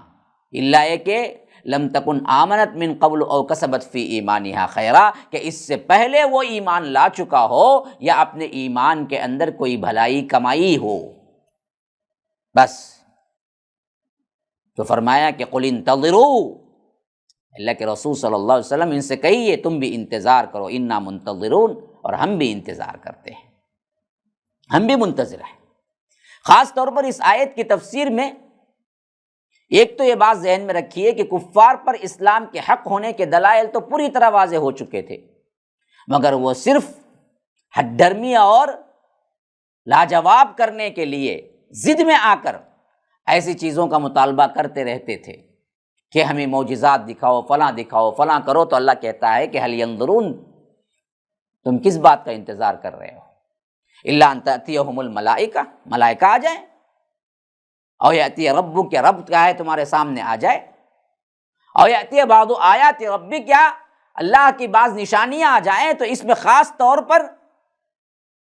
الا یہ کہ لم تکن آمنت من قبل او کسبت فی ایمانہا خیرا، کہ اس سے پہلے وہ ایمان لا چکا ہو یا اپنے ایمان کے اندر کوئی بھلائی کمائی ہو، بس۔ تو فرمایا کہ قل انتظروا، اللہ کے رسول صلی اللہ علیہ وسلم ان سے کہیے تم بھی انتظار کرو، انا منتظرون، اور ہم بھی انتظار کرتے ہیں، ہم بھی منتظر ہیں۔ خاص طور پر اس آیت کی تفسیر میں ایک تو یہ بات ذہن میں رکھیے کہ کفار پر اسلام کے حق ہونے کے دلائل تو پوری طرح واضح ہو چکے تھے، مگر وہ صرف ہٹ ڈرمی اور لاجواب کرنے کے لیے ضد میں آ کر ایسی چیزوں کا مطالبہ کرتے رہتے تھے کہ ہمیں معجزات دکھاؤ، فلاں کرو، تو اللہ کہتا ہے کہ حل ینظرون، تم کس بات کا انتظار کر رہے ہو؟ الا ان تأتیہم الملائکہ، ملائکہ آ جائیں، او یأتی ربک، کہ رب کیا ہے تمہارے سامنے آ جائے، او یأتی بعض آیات ربک، کیا اللہ کی بعض نشانیاں آ جائیں، تو اس میں خاص طور پر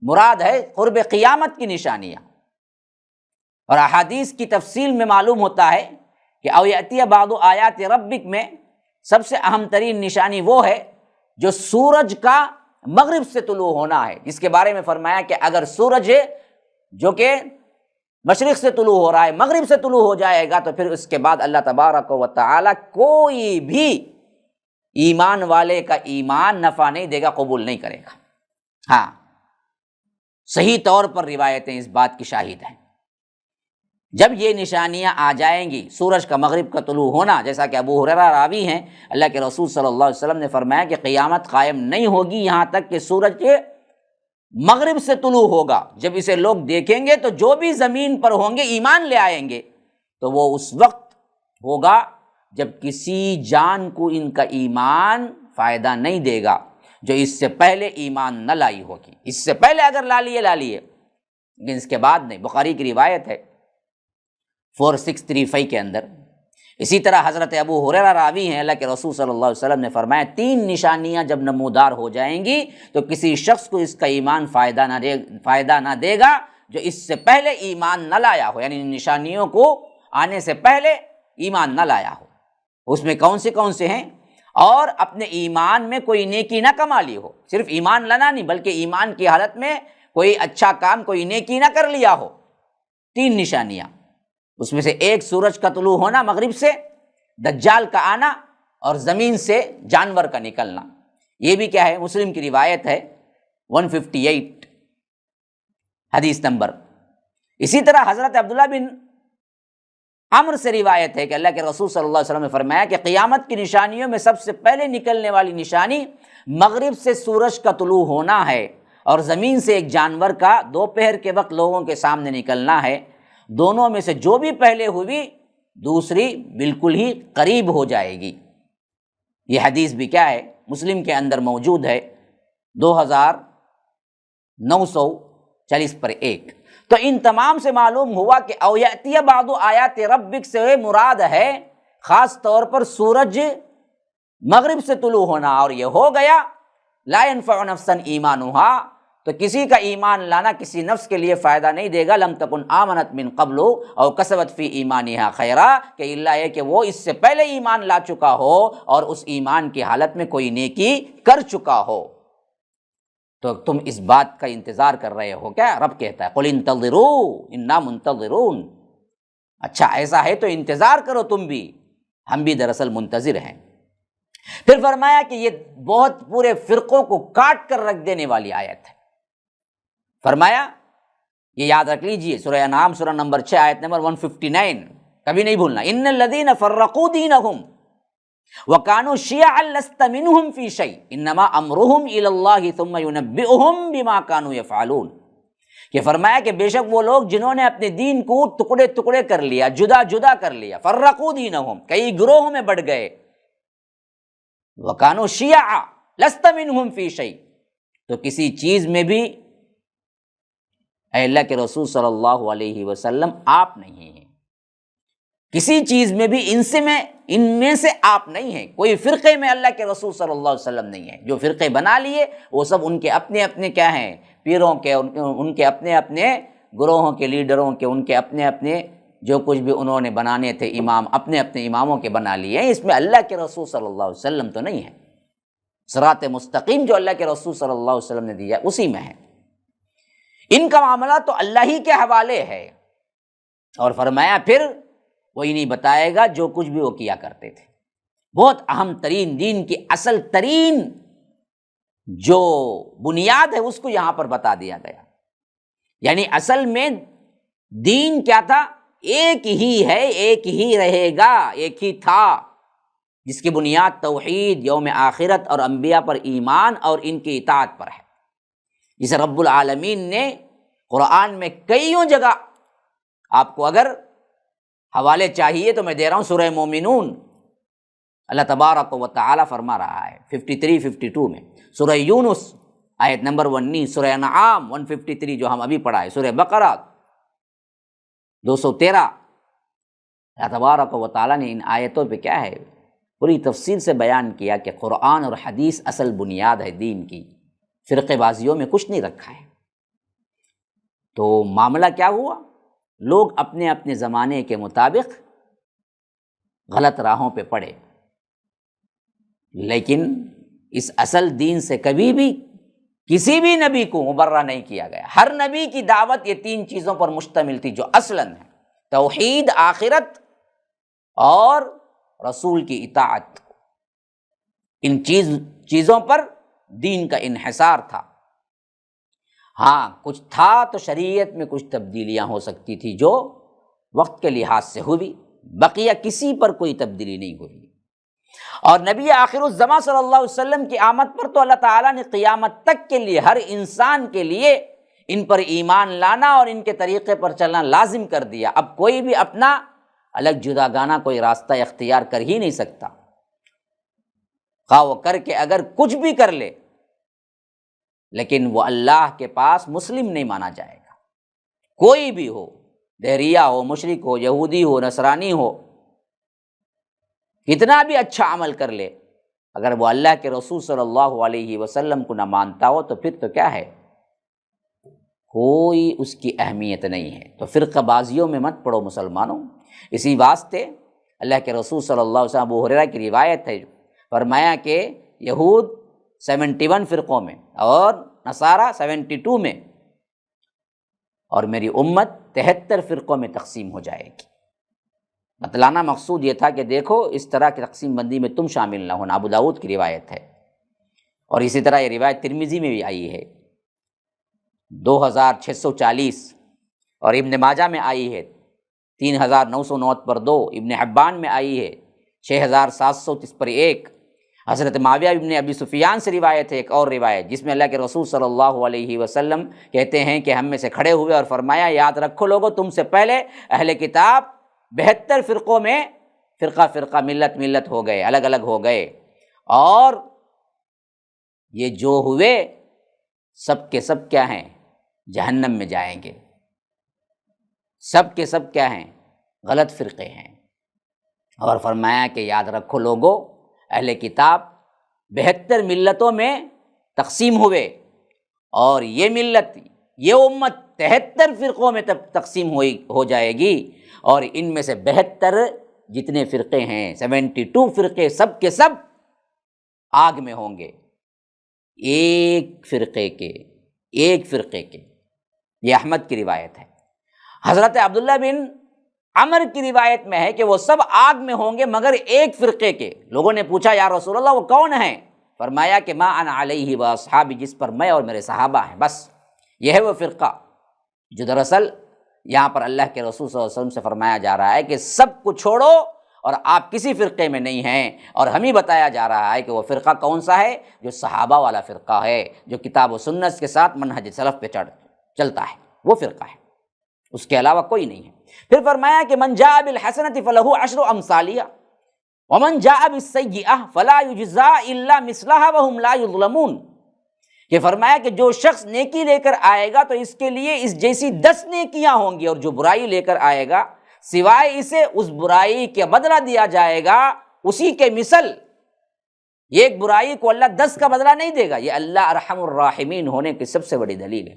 مراد ہے قرب قیامت کی نشانیاں، اور احادیث کی تفصیل میں معلوم ہوتا ہے کہ او یأتی بعض آیات ربک میں سب سے اہم ترین نشانی وہ ہے جو سورج کا مغرب سے طلوع ہونا ہے، جس کے بارے میں فرمایا کہ اگر سورج جو کہ مشرق سے طلوع ہو رہا ہے مغرب سے طلوع ہو جائے گا، تو پھر اس کے بعد اللہ تبارک و تعالی کوئی بھی ایمان والے کا ایمان نفع نہیں دے گا، قبول نہیں کرے گا۔ ہاں، صحیح طور پر روایتیں اس بات کی شاہد ہیں۔ جب یہ نشانیاں آ جائیں گی، سورج کا مغرب کا طلوع ہونا، جیسا کہ ابو ہریرہ راوی ہیں، اللہ کے رسول صلی اللہ علیہ وسلم نے فرمایا کہ قیامت قائم نہیں ہوگی یہاں تک کہ سورج کے مغرب سے طلوع ہوگا۔ جب اسے لوگ دیکھیں گے تو جو بھی زمین پر ہوں گے ایمان لے آئیں گے، تو وہ اس وقت ہوگا جب کسی جان کو ان کا ایمان فائدہ نہیں دے گا جو اس سے پہلے ایمان نہ لائی ہوگی۔ اس سے پہلے اگر لا لیے لیکن اس کے بعد نہیں۔ بخاری کی روایت ہے 4635 کے اندر۔ اسی طرح حضرت ابو ہریرہ راوی ہیں، اللہ کے رسول صلی اللہ علیہ وسلم نے فرمایا 3 نشانیاں جب نمودار ہو جائیں گی تو کسی شخص کو اس کا ایمان فائدہ نہ دے گا جو اس سے پہلے ایمان نہ لایا ہو، یعنی نشانیوں کو آنے سے پہلے ایمان نہ لایا ہو۔ اس میں کون سے ہیں؟ اور اپنے ایمان میں کوئی نیکی نہ کما لی ہو، صرف ایمان لانا نہیں بلکہ ایمان کی حالت میں کوئی اچھا کام، کوئی نیکی نہ کر لیا ہو۔ 3 نشانیاں، اس میں سے ایک سورج کا طلوع ہونا مغرب سے، دجال کا آنا، اور زمین سے جانور کا نکلنا۔ یہ بھی کیا ہے؟ مسلم کی روایت ہے 158 حدیث نمبر۔ اسی طرح حضرت عبداللہ بن عمرو سے روایت ہے کہ اللہ کے رسول صلی اللہ علیہ وسلم نے فرمایا کہ قیامت کی نشانیوں میں سب سے پہلے نکلنے والی نشانی مغرب سے سورج کا طلوع ہونا ہے، اور زمین سے ایک جانور کا دوپہر کے وقت لوگوں کے سامنے نکلنا ہے۔ دونوں میں سے جو بھی پہلے ہوئی دوسری بالکل ہی قریب ہو جائے گی۔ یہ حدیث بھی کیا ہے؟ مسلم کے اندر موجود ہے 2940/1۔ تو ان تمام سے معلوم ہوا کہ او یأتی بعض آیات ربک سے مراد ہے خاص طور پر سورج مغرب سے طلوع ہونا، اور یہ ہو گیا لا ينفع نفسا ایمانھا، تو کسی کا ایمان لانا کسی نفس کے لیے فائدہ نہیں دے گا، لم تکن آمنت من قبل او کسبت فی ایمانھا خیرا، کہ اللہ یہ کہ وہ اس سے پہلے ایمان لا چکا ہو اور اس ایمان کی حالت میں کوئی نیکی کر چکا ہو۔ تو تم اس بات کا انتظار کر رہے ہو کیا؟ رب کہتا ہے قل انتظروا انا منتظرون، اچھا ایسا ہے تو انتظار کرو تم بھی، ہم بھی دراصل منتظر ہیں۔ پھر فرمایا کہ یہ بہت پورے فرقوں کو کاٹ کر رکھ دینے والی آیت ہے۔ فرمایا یہ یاد رکھ لیجئے، سورہ انعام سورہ نمبر 6 آیت نمبر 159، کبھی نہیں بھولنا، ان الذین فرقوا دینہم وَكَانُوا شِيَعًا لَسْتَ مِنْهُمْ فِي شَيْءٍ إِنَّمَا أَمْرُهُمْ إِلَى اللَّهِ ثُمَّ يُنَبِّئُهُمْ بِمَا كَانُوا يَفْعَلُونَ، کہ فرمایا کہ بے شک وہ لوگ جنہوں نے اپنے دین کو ٹکڑے ٹکڑے کر لیا، جدا جدا کر لیا، فرقوا دینہم، کئی گروہوں میں بڑھ گئے، وَكَانُوا شِيَعًا لَسْتَ مِنْهُمْ فِي شَيْءٍ، تو کسی چیز میں بھی اے اللہ کے رسول صلی اللہ علیہ وسلم آپ نہیں ہیں، کسی چیز میں بھی ان میں سے آپ نہیں ہیں، کوئی فرقے میں اللہ کے رسول صلی اللہ علیہ وسلم نہیں ہے۔ جو فرقے بنا لیے وہ سب ان کے اپنے اپنے کیا ہیں؟ پیروں کے، ان کے اپنے اپنے گروہوں کے لیڈروں کے، ان کے اپنے اپنے جو کچھ بھی انہوں نے بنانے تھے امام اپنے اپنے اماموں کے بنا لیے ہیں، اس میں اللہ کے رسول صلی اللہ علیہ وسلم تو نہیں ہے۔ صراط مستقیم جو اللہ کے رسول صلی اللہ علیہ وسلم نے دیا اسی میں ہے۔ ان کا معاملہ تو اللہ ہی کے حوالے ہے، اور فرمایا پھر کوئی نہیں بتائے گا جو کچھ بھی وہ کیا کرتے تھے۔ بہت اہم ترین، دین کی اصل ترین جو بنیاد ہے اس کو یہاں پر بتا دیا گیا۔ یعنی اصل میں دین کیا تھا؟ ایک ہی ہے، ایک ہی رہے گا، ایک ہی تھا، جس کی بنیاد توحید، یوم آخرت اور انبیاء پر ایمان اور ان کی اطاعت پر ہے، جسے رب العالمین نے قرآن میں کئیوں جگہ، آپ کو اگر حوالے چاہیے تو میں دے رہا ہوں، سورہ مومنون اللہ تبارک و تعالی فرما رہا ہے 53 52 میں، سورہ یونس آیت نمبر 19، سورہ انعام 153 جو ہم ابھی پڑھا ہے، سورہ بقرہ 213۔ اللہ تبارک و تعالی نے ان آیتوں پہ کیا ہے پوری تفصیل سے بیان کیا کہ قرآن اور حدیث اصل بنیاد ہے دین کی، فرقے بازیوں میں کچھ نہیں رکھا ہے۔ تو معاملہ کیا ہوا؟ لوگ اپنے اپنے زمانے کے مطابق غلط راہوں پہ پڑے، لیکن اس اصل دین سے کبھی بھی کسی بھی نبی کو مبرہ نہیں کیا گیا۔ ہر نبی کی دعوت یہ تین چیزوں پر مشتمل تھی جو اصلاً ہے، توحید، آخرت اور رسول کی اطاعت۔ ان چیزوں پر دین کا انحصار تھا۔ ہاں کچھ تھا تو شریعت میں کچھ تبدیلیاں ہو سکتی تھی جو وقت کے لحاظ سے ہوئی، بقیہ کسی پر کوئی تبدیلی نہیں ہوئی۔ اور نبی آخر الزماں صلی اللہ علیہ وسلم کی آمد پر تو اللہ تعالیٰ نے قیامت تک کے لیے ہر انسان کے لیے ان پر ایمان لانا اور ان کے طریقے پر چلنا لازم کر دیا۔ اب کوئی بھی اپنا الگ جدا گانا کوئی راستہ اختیار کر ہی نہیں سکتا، خواہ وہ کر کے اگر کچھ بھی کر لے، لیکن وہ اللہ کے پاس مسلم نہیں مانا جائے گا۔ کوئی بھی ہو، دہریہ ہو، مشرک ہو، یہودی ہو، نصرانی ہو، کتنا بھی اچھا عمل کر لے، اگر وہ اللہ کے رسول صلی اللہ علیہ وسلم کو نہ مانتا ہو تو پھر تو کیا ہے، کوئی اس کی اہمیت نہیں ہے۔ تو فرقہ بازیوں میں مت پڑو مسلمانوں۔ اسی واسطے اللہ کے رسول صلی اللہ علیہ وسلم، ابو ہریرہ کی روایت ہے، فرمایا کہ یہود 71 فرقوں میں اور نصارہ 72 میں، اور میری امت 73 فرقوں میں تقسیم ہو جائے گی۔ بتلانا مقصود یہ تھا کہ دیکھو اس طرح کی تقسیم بندی میں تم شامل نہ ہونا۔ ابو داؤد کی روایت ہے، اور اسی طرح یہ روایت ترمذی میں بھی آئی ہے 2640، اور ابن ماجہ میں آئی ہے 3909 پر 2، ابن حبان میں آئی ہے 6730 پر 1۔ حضرت معاویہ ابن ابی سفیان سے روایت ہے ایک اور روایت، جس میں اللہ کے رسول صلی اللہ علیہ وسلم کہتے ہیں کہ ہم میں سے کھڑے ہوئے اور فرمایا، یاد رکھو لوگو، تم سے پہلے اہل کتاب 72 فرقوں میں فرقہ فرقہ، ملت ملت ہو گئے، الگ الگ ہو گئے، اور یہ جو ہوئے سب کے سب کیا ہیں، جہنم میں جائیں گے۔ سب کے سب کیا ہیں، غلط فرقے ہیں۔ اور فرمایا کہ یاد رکھو لوگو، اہل کتاب 72 ملتوں میں تقسیم ہوئے، اور یہ ملت، یہ امت 73 فرقوں میں تقسیم ہو جائے گی، اور ان میں سے 72 جتنے فرقے ہیں، 72 فرقے، سب کے سب آگ میں ہوں گے، ایک فرقے کے۔ یہ احمد کی روایت ہے۔ حضرت عبداللہ بن عمر کی روایت میں ہے کہ وہ سب آگ میں ہوں گے مگر ایک فرقے کے۔ لوگوں نے پوچھا یا رسول اللہ وہ کون ہیں؟ فرمایا کہ ما انا علیہ واصحابی، جس پر میں اور میرے صحابہ ہیں، بس یہ ہے وہ فرقہ جو دراصل یہاں پر اللہ کے رسول صلی اللہ علیہ وسلم سے فرمایا جا رہا ہے کہ سب کو چھوڑو اور آپ کسی فرقے میں نہیں ہیں، اور ہمیں بتایا جا رہا ہے کہ وہ فرقہ کون سا ہے، جو صحابہ والا فرقہ ہے، جو کتاب و سنت کے ساتھ منہج سلف پہ چلتا ہے، وہ فرقہ ہے، اس کے علاوہ کوئی نہیں ہے۔ پھر فرمایا کہ من جاء بالحسنۃ فلہ عشر امثالہا ومن جاء بالسیئۃ فلا یجزی الا مثلھا وہم لا یظلمون، کہ فرمایا کہ جو شخص نیکی لے کر آئے گا تو اس کے لیے اس جیسی 10 نیکیاں ہوں گی، اور جو برائی لے کر آئے گا سوائے اسے اس برائی کا بدلہ دیا جائے گا اسی کے مثل۔ ایک برائی کو اللہ 10 کا بدلہ نہیں دے گا، یہ اللہ ارحم الراحمین ہونے کی سب سے بڑی دلیل ہے۔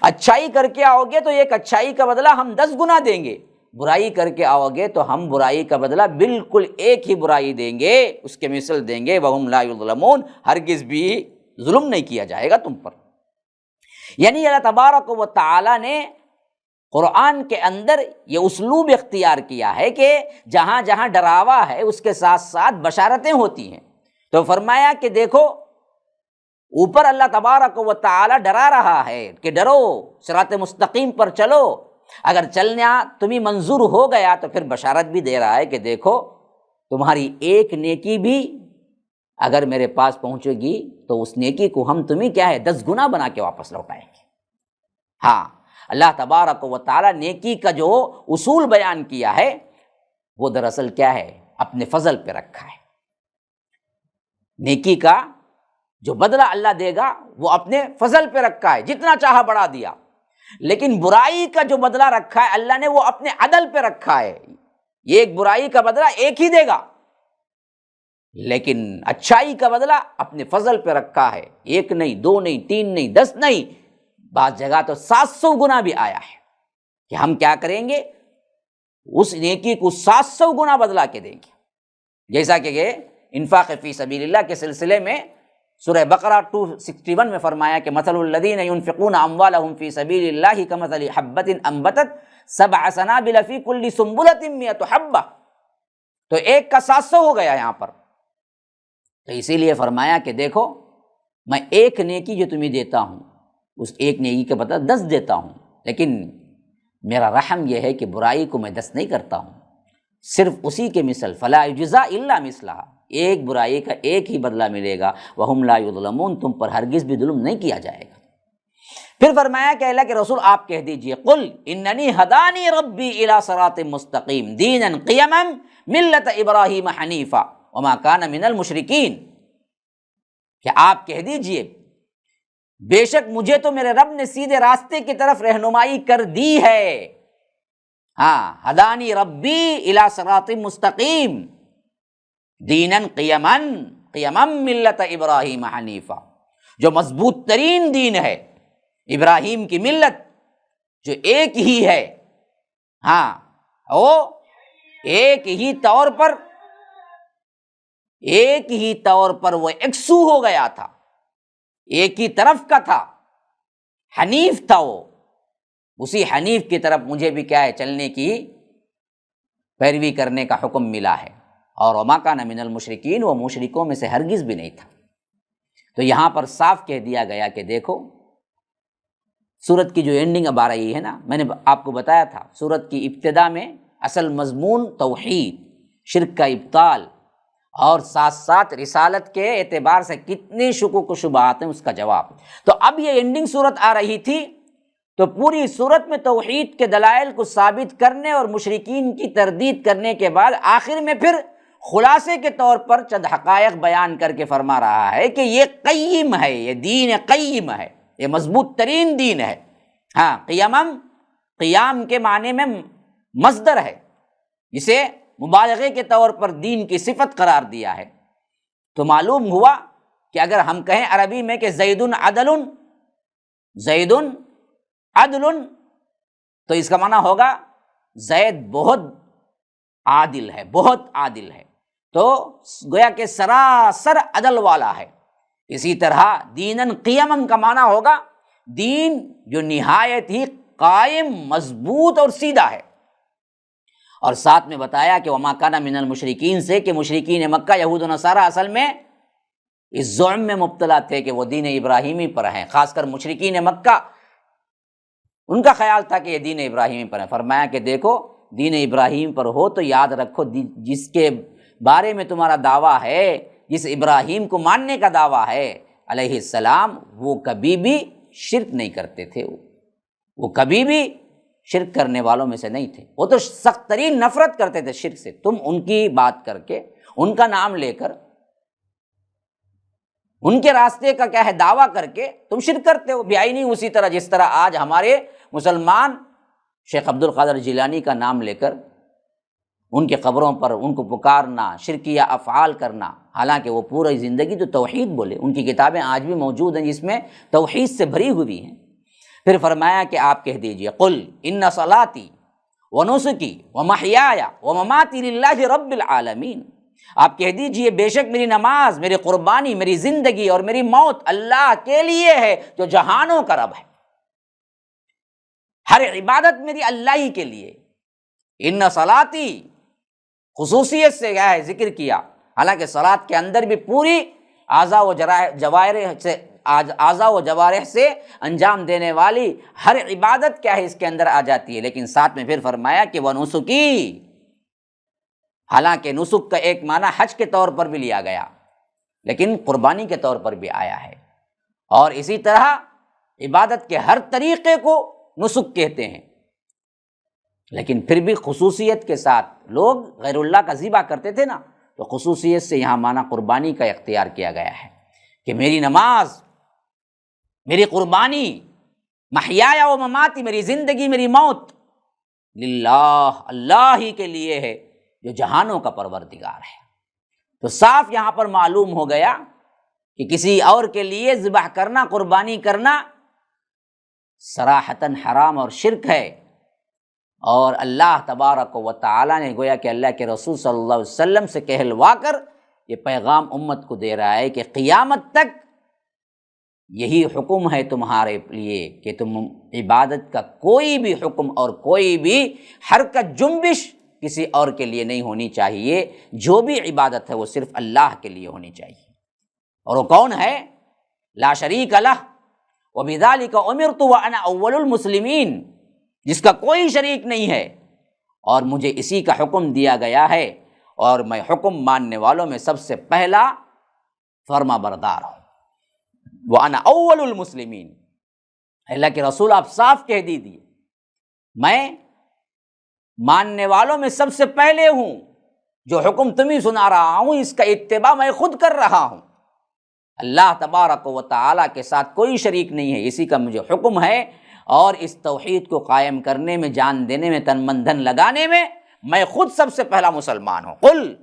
اچھائی کر کے آؤ گے تو ایک اچھائی کا بدلہ ہم 10 گنا دیں گے، برائی کر کے آؤ گے تو ہم برائی کا بدلہ بالکل ایک ہی برائی دیں گے، اس کے مثل دیں گے، وَهُمْ لَا يُظْلَمُونَ، ہرگز بھی ظلم نہیں کیا جائے گا تم پر۔ یعنی اللہ تبارک و تعالی نے قرآن کے اندر یہ اسلوب اختیار کیا ہے کہ جہاں جہاں ڈراوا ہے اس کے ساتھ ساتھ بشارتیں ہوتی ہیں۔ تو فرمایا کہ دیکھو اوپر اللہ تبارک و تعالی ڈرا رہا ہے کہ ڈرو، صراط مستقیم پر چلو، اگر چلنا تمہیں منظور ہو گیا تو پھر بشارت بھی دے رہا ہے کہ دیکھو تمہاری ایک نیکی بھی اگر میرے پاس پہنچے گی تو اس نیکی کو ہم تمہیں کیا ہے 10 گنا بنا کے واپس لوٹائیں گے۔ ہاں، اللہ تبارک و تعالی نیکی کا جو اصول بیان کیا ہے وہ دراصل کیا ہے، اپنے فضل پہ رکھا ہے۔ نیکی کا جو بدلہ اللہ دے گا وہ اپنے فضل پہ رکھا ہے، جتنا چاہا بڑھا دیا، لیکن برائی کا جو بدلہ رکھا ہے اللہ نے وہ اپنے عدل پہ رکھا ہے، یہ ایک برائی کا بدلہ ایک ہی دے گا، لیکن اچھائی کا بدلہ اپنے فضل پہ رکھا ہے، 1 نہیں 2 نہیں 3 نہیں 10 نہیں، بعض جگہ تو 700 گنا بھی آیا ہے کہ ہم کیا کریں گے، اس نیکی کو 700 گنا بدلا کے دیں گے۔ جیسا کہ یہ انفاق فی سبیل اللہ کے سلسلے میں سورہ بقرہ 261 میں فرمایا کہ مثل الذین ينفقون اموالهم فی سبیل اللہ کمثل حبۃ انبتت 7 سنابل فی کل سنبلۃ 100 حبۃ، تو ایک کا 700 ہو گیا یہاں پر۔ تو اسی لیے فرمایا کہ دیکھو میں ایک نیکی جو تمہیں دیتا ہوں اس ایک نیکی کا بدلہ 10 دیتا ہوں، لیکن میرا رحم یہ ہے کہ برائی کو میں 10 نہیں کرتا ہوں، صرف اسی کے مثل فلا یجزا الا مثلھا، ایک برائی کا ایک ہی بدلہ ملے گا، وہم لا یظلمون، تم پر ہرگز بھی ظلم نہیں کیا جائے گا۔ پھر فرمایا کہ اللہ کے رسول آپ کہہ دیجئے قل اننی ہدانی ربی الی صراط مستقیم دینا قیما ملت ابراہیم حنیفا وما کان من المشرکین، کہ آپ کہہ دیجئے بے شک مجھے تو میرے رب نے سیدھے راستے کی طرف رہنمائی کر دی ہے، ہاں ہدانی ربی الی صراط مستقیم دینا قیما ملت ابراہیم حنیفا، جو مضبوط ترین دین ہے، ابراہیم کی ملت جو ایک ہی ہے، ہاں وہ ایک ہی طور پر وہ یکسو ہو گیا تھا، ایک ہی طرف کا تھا، حنیف تھا وہ، اسی حنیف کی طرف مجھے بھی کیا ہے چلنے کی پیروی کرنے کا حکم ملا ہے، اور وما کان من المشرکین، وہ مشرکوں میں سے ہرگز بھی نہیں تھا۔ تو یہاں پر صاف کہہ دیا گیا کہ دیکھو سورت کی جو اینڈنگ اب آ رہی ہے نا، میں نے آپ کو بتایا تھا سورت کی ابتدا میں اصل مضمون توحید، شرک کا ابطال، اور ساتھ ساتھ رسالت کے اعتبار سے کتنے شکوک و شبہات ہیں اس کا جواب۔ تو اب یہ اینڈنگ سورت آ رہی تھی تو پوری سورت میں توحید کے دلائل کو ثابت کرنے اور مشرکین کی تردید کرنے کے بعد آخر میں پھر خلاصے کے طور پر چند حقائق بیان کر کے فرما رہا ہے کہ یہ قیم ہے، یہ دین قیم ہے، یہ مضبوط ترین دین ہے۔ ہاں، قیام کے معنی میں مصدر ہے، جسے مبالغے کے طور پر دین کی صفت قرار دیا ہے۔ تو معلوم ہوا کہ اگر ہم کہیں عربی میں کہ زید عدل، تو اس کا معنی ہوگا زید بہت عادل ہے، بہت عادل ہے، تو گویا کہ سراسر عدل والا ہے۔ اسی طرح دیناً قیماً کا معنی ہوگا دین جو نہایت ہی قائم، مضبوط اور سیدھا ہے۔ اور ساتھ میں بتایا کہ وما کان من المشرکین سے کہ مشرکین مکہ یہود و نصارہ اصل میں اس زعم میں مبتلا تھے کہ وہ دین ابراہیمی پر ہیں، خاص کر مشرکین مکہ، ان کا خیال تھا کہ یہ دین ابراہیمی پر ہیں۔ فرمایا کہ دیکھو دین ابراہیم پر ہو تو یاد رکھو جس کے بارے میں تمہارا دعویٰ ہے، جس ابراہیم کو ماننے کا دعویٰ ہے علیہ السلام، وہ کبھی بھی شرک نہیں کرتے تھے، وہ کبھی بھی شرک کرنے والوں میں سے نہیں تھے، وہ تو سخت ترین نفرت کرتے تھے شرک سے۔ تم ان کی بات کر کے، ان کا نام لے کر، ان کے راستے کا کیا ہے دعویٰ کر کے تم شرک کرتے ہو بیائی اسی طرح جس طرح آج ہمارے مسلمان شیخ عبد القادر جیلانی کا نام لے کر ان کے قبروں پر ان کو پکارنا، شرکیہ افعال کرنا، حالانکہ وہ پوری زندگی تو توحید بولے۔ ان کی کتابیں آج بھی موجود ہیں جس میں توحید سے بھری ہوئی ہیں۔ پھر فرمایا کہ آپ کہہ دیجئے قل ان صلاتی ونسکی ومحیایا ومماتی للہ رب العالمین، آپ کہہ دیجئے بے شک میری نماز، میری قربانی، میری زندگی اور میری موت اللہ کے لیے ہے جو جہانوں کا رب ہے، ہر عبادت میری اللہ ہی کے لیے۔ ان صلاتی خصوصیت سے کیا ہے ذکر کیا، حالانکہ صلاۃ کے اندر بھی پوری اعضاء و جوارح سے انجام دینے والی ہر عبادت کیا ہے اس کے اندر آ جاتی ہے، لیکن ساتھ میں پھر فرمایا کہ ونسکی، حالانکہ نسک کا ایک معنی حج کے طور پر بھی لیا گیا لیکن قربانی کے طور پر بھی آیا ہے، اور اسی طرح عبادت کے ہر طریقے کو نسک کہتے ہیں، لیکن پھر بھی خصوصیت کے ساتھ لوگ غیر اللہ کا ذبح کرتے تھے نا، تو خصوصیت سے یہاں معنی قربانی کا اختیار کیا گیا ہے کہ میری نماز، میری قربانی، محیایا و مماتی، میری زندگی، میری موت للہ، اللہ ہی کے لیے ہے جو جہانوں کا پروردگار ہے۔ تو صاف یہاں پر معلوم ہو گیا کہ کسی اور کے لیے ذبح کرنا، قربانی کرنا صراحتاً حرام اور شرک ہے، اور اللہ تبارک و تعالیٰ نے گویا کہ اللہ کے رسول صلی اللہ علیہ وسلم سے کہلوا کر یہ پیغام امت کو دے رہا ہے کہ قیامت تک یہی حکم ہے تمہارے لیے کہ تم عبادت کا کوئی بھی حکم اور کوئی بھی حرکت، جنبش کسی اور کے لیے نہیں ہونی چاہیے، جو بھی عبادت ہے وہ صرف اللہ کے لیے ہونی چاہیے، اور وہ کون ہے؟ لا شریک لہ وبذالک امرت وانا اول المسلمین، جس کا کوئی شریک نہیں ہے اور مجھے اسی کا حکم دیا گیا ہے، اور میں حکم ماننے والوں میں سب سے پہلا فرما بردار ہوں۔ وانا اول المسلمین، اللہ کے رسول آپ صاف کہہ دیجیے میں ماننے والوں میں سب سے پہلے ہوں، جو حکم تمہیں سنا رہا ہوں اس کا اتباع میں خود کر رہا ہوں، اللہ تبارک و تعالیٰ کے ساتھ کوئی شریک نہیں ہے، اسی کا مجھے حکم ہے، اور اس توحید کو قائم کرنے میں، جان دینے میں، تن من دھن لگانے میں میں خود سب سے پہلا مسلمان ہوں۔ قل،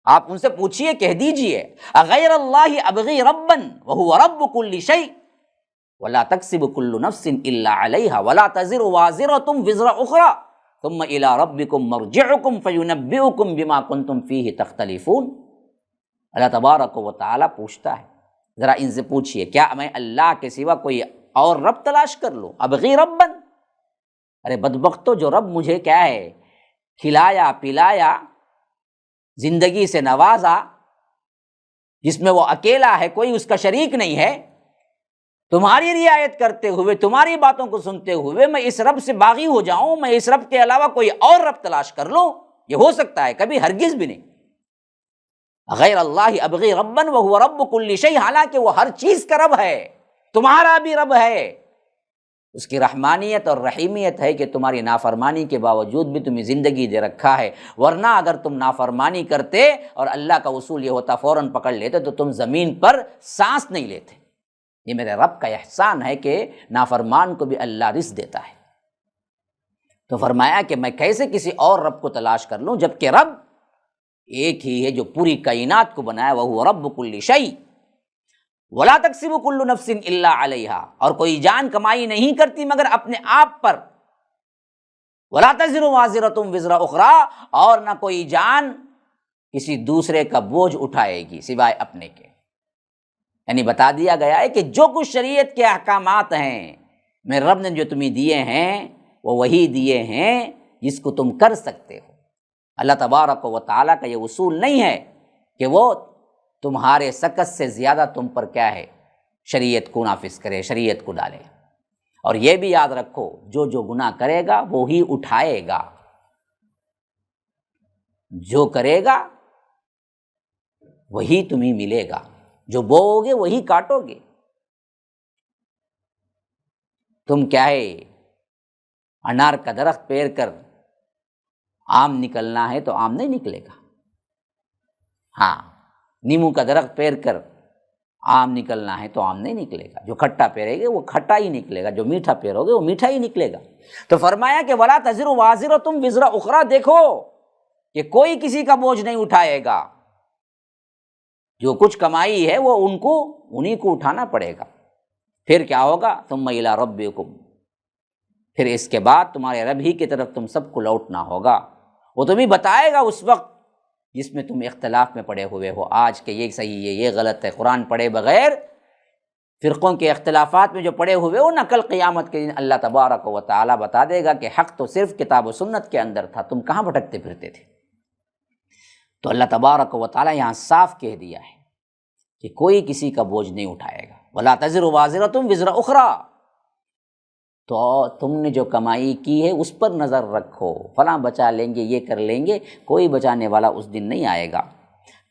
آپ ان سے پوچھئے، کہہ دیجئے، اغیر اللہ ابغی ربا وہو رب کل شیء ولا تکسب کل نفس الا علیہا ولا تزر وازرۃ وزر اخری ثم الی ربکم مرجعکم فینبئکم بما کنتم فیہ تختلفون۔ اللہ تبارک و تعالیٰ پوچھتا ہے، ذرا ان سے پوچھئے کیا میں اللہ کے سوا کوئی اور رب تلاش کر لوں؟ ابغی ربا، ارے بدبختو، جو رب مجھے کیا ہے کھلایا پلایا، زندگی سے نوازا، جس میں وہ اکیلا ہے، کوئی اس کا شریک نہیں ہے، تمہاری رعایت کرتے ہوئے، تمہاری باتوں کو سنتے ہوئے میں اس رب سے باغی ہو جاؤں، میں اس رب کے علاوہ کوئی اور رب تلاش کر لوں؟ یہ ہو سکتا ہے؟ کبھی، ہرگز بھی نہیں۔ غیر اللہ ابغی ربا وہو رب کل شیء، حالانکہ وہ ہر چیز کا رب ہے، تمہارا بھی رب ہے، اس کی رحمانیت اور رحیمیت ہے کہ تمہاری نافرمانی کے باوجود بھی تمہیں زندگی دے رکھا ہے، ورنہ اگر تم نافرمانی کرتے اور اللہ کا اصول یہ ہوتا فوراً پکڑ لیتے تو تم زمین پر سانس نہیں لیتے۔ یہ میرے رب کا احسان ہے کہ نافرمان کو بھی اللہ رزق دیتا ہے۔ تو فرمایا کہ میں کیسے کسی اور رب کو تلاش کر لوں، جبکہ رب ایک ہی ہے جو پوری کائنات کو بنایا، وہو رب کل شیء ولا تکسب کل نفس الا علیہا، اور کوئی جان کمائی نہیں کرتی مگر اپنے آپ پر، ولا تزر وازرۃ وزر اخری، اور نہ کوئی جان کسی دوسرے کا بوجھ اٹھائے گی سوائے اپنے کے۔ یعنی بتا دیا گیا ہے کہ جو کچھ شریعت کے احکامات ہیں میرے رب نے جو تمہیں دیے ہیں وہ وہی دیے ہیں جس کو تم کر سکتے ہو۔ اللہ تبارک و تعالیٰ کا یہ اصول نہیں ہے کہ وہ تمہارے سکت سے زیادہ تم پر کیا ہے شریعت کو نافذ کرے، شریعت کو ڈالے۔ اور یہ بھی یاد رکھو، جو جو گناہ کرے گا وہی اٹھائے گا، جو کرے گا وہی تمہیں ملے گا، جو بوؤ گے وہی کاٹو گے۔ تم کیا ہے انار کا درخت پیر کر آم نکلنا ہے تو آم نہیں نکلے گا، ہاں نیمو کا درخت پیر کر آم نکلنا ہے تو آم نہیں نکلے گا، جو کھٹا پیرے گے وہ کھٹا ہی نکلے گا، جو میٹھا پیرو گے وہ میٹھا ہی نکلے گا۔ تو فرمایا کہ ولا تزر وازرۃ وزر اخری، دیکھو کہ کوئی کسی کا بوجھ نہیں اٹھائے گا، جو کچھ کمائی ہے وہ انہیں کو اٹھانا پڑے گا۔ پھر کیا ہوگا؟ ثم الی ربکم، پھر اس کے بعد تمہارے رب ہی کی طرف تم سب کو لوٹنا ہوگا، وہ تمہیں بتائے گا اس وقت جس میں تم اختلاف میں پڑے ہوئے ہو، آج کہ یہ صحیح ہے یہ غلط ہے، قرآن پڑھے بغیر فرقوں کے اختلافات میں جو پڑے ہوئے ہو، نہ کل قیامت کے دن اللہ تبارک و تعالیٰ بتا دے گا کہ حق تو صرف کتاب و سنت کے اندر تھا، تم کہاں بھٹکتے پھرتے تھے۔ تو اللہ تبارک و تعالیٰ یہاں صاف کہہ دیا ہے کہ کوئی کسی کا بوجھ نہیں اٹھائے گا، وَلَا تَزِرُ وَازِرَةٌ وِزْرَ أُخْرَىٰ، تو تم نے جو کمائی کی ہے اس پر نظر رکھو، فلاں بچا لیں گے، یہ کر لیں گے، کوئی بچانے والا اس دن نہیں آئے گا۔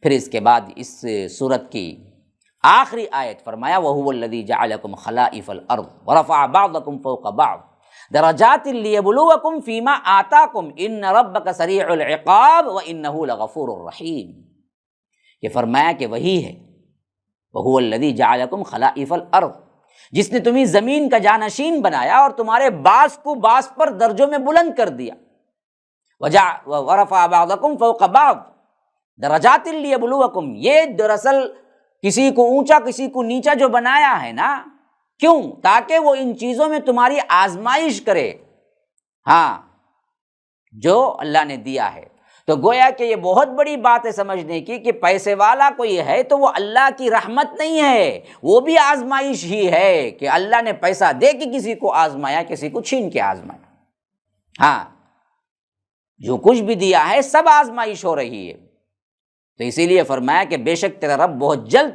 پھر اس کے بعد اس سورت کی آخری آیت فرمایا وَهُوَ الَّذِي جَعَلَكُمْ خَلَائِفَ الْأَرْضِ وَرَفَعَ بَعْضَكُمْ فَوْقَ بَعْضٍ دَرَجَاتٍ لِيَبْلُوَكُمْ فِي مَا آتَاكُمْ إِنَّ رَبَّكَ سَرِيعُ الْعِقَابِ وَإِنَّهُ لَغَفُورٌ رَحِيمٌ۔ یہ فرمایا کہ وہی ہے وَهُوَ الَّذِي جَعَلَكُمْ خَلَائِفَ الْأَرْضِ، جس نے تمہیں زمین کا جانشین بنایا اور تمہارے بعض کو بعض پر درجوں میں بلند کر دیا، وَرَفَعَ بَعْضَكُمْ فَوْقَ بَعْضٍ دَرَجَاتٍ لِيَبْلُوَكُمْ، یہ دراصل کسی کو اونچا کسی کو نیچا جو بنایا ہے نا، کیوں؟ تاکہ وہ ان چیزوں میں تمہاری آزمائش کرے، ہاں جو اللہ نے دیا ہے۔ تو گویا کہ یہ بہت بڑی بات ہے سمجھنے کی کہ پیسے والا کوئی ہے تو وہ اللہ کی رحمت نہیں ہے، وہ بھی آزمائش ہی ہے کہ اللہ نے پیسہ دے کے کسی کو آزمایا، کسی کو چھین کے آزمایا۔ ہاں جو کچھ بھی دیا ہے سب آزمائش ہو رہی ہے، تو اسی لیے فرمایا کہ بے شک تیرا رب بہت جلد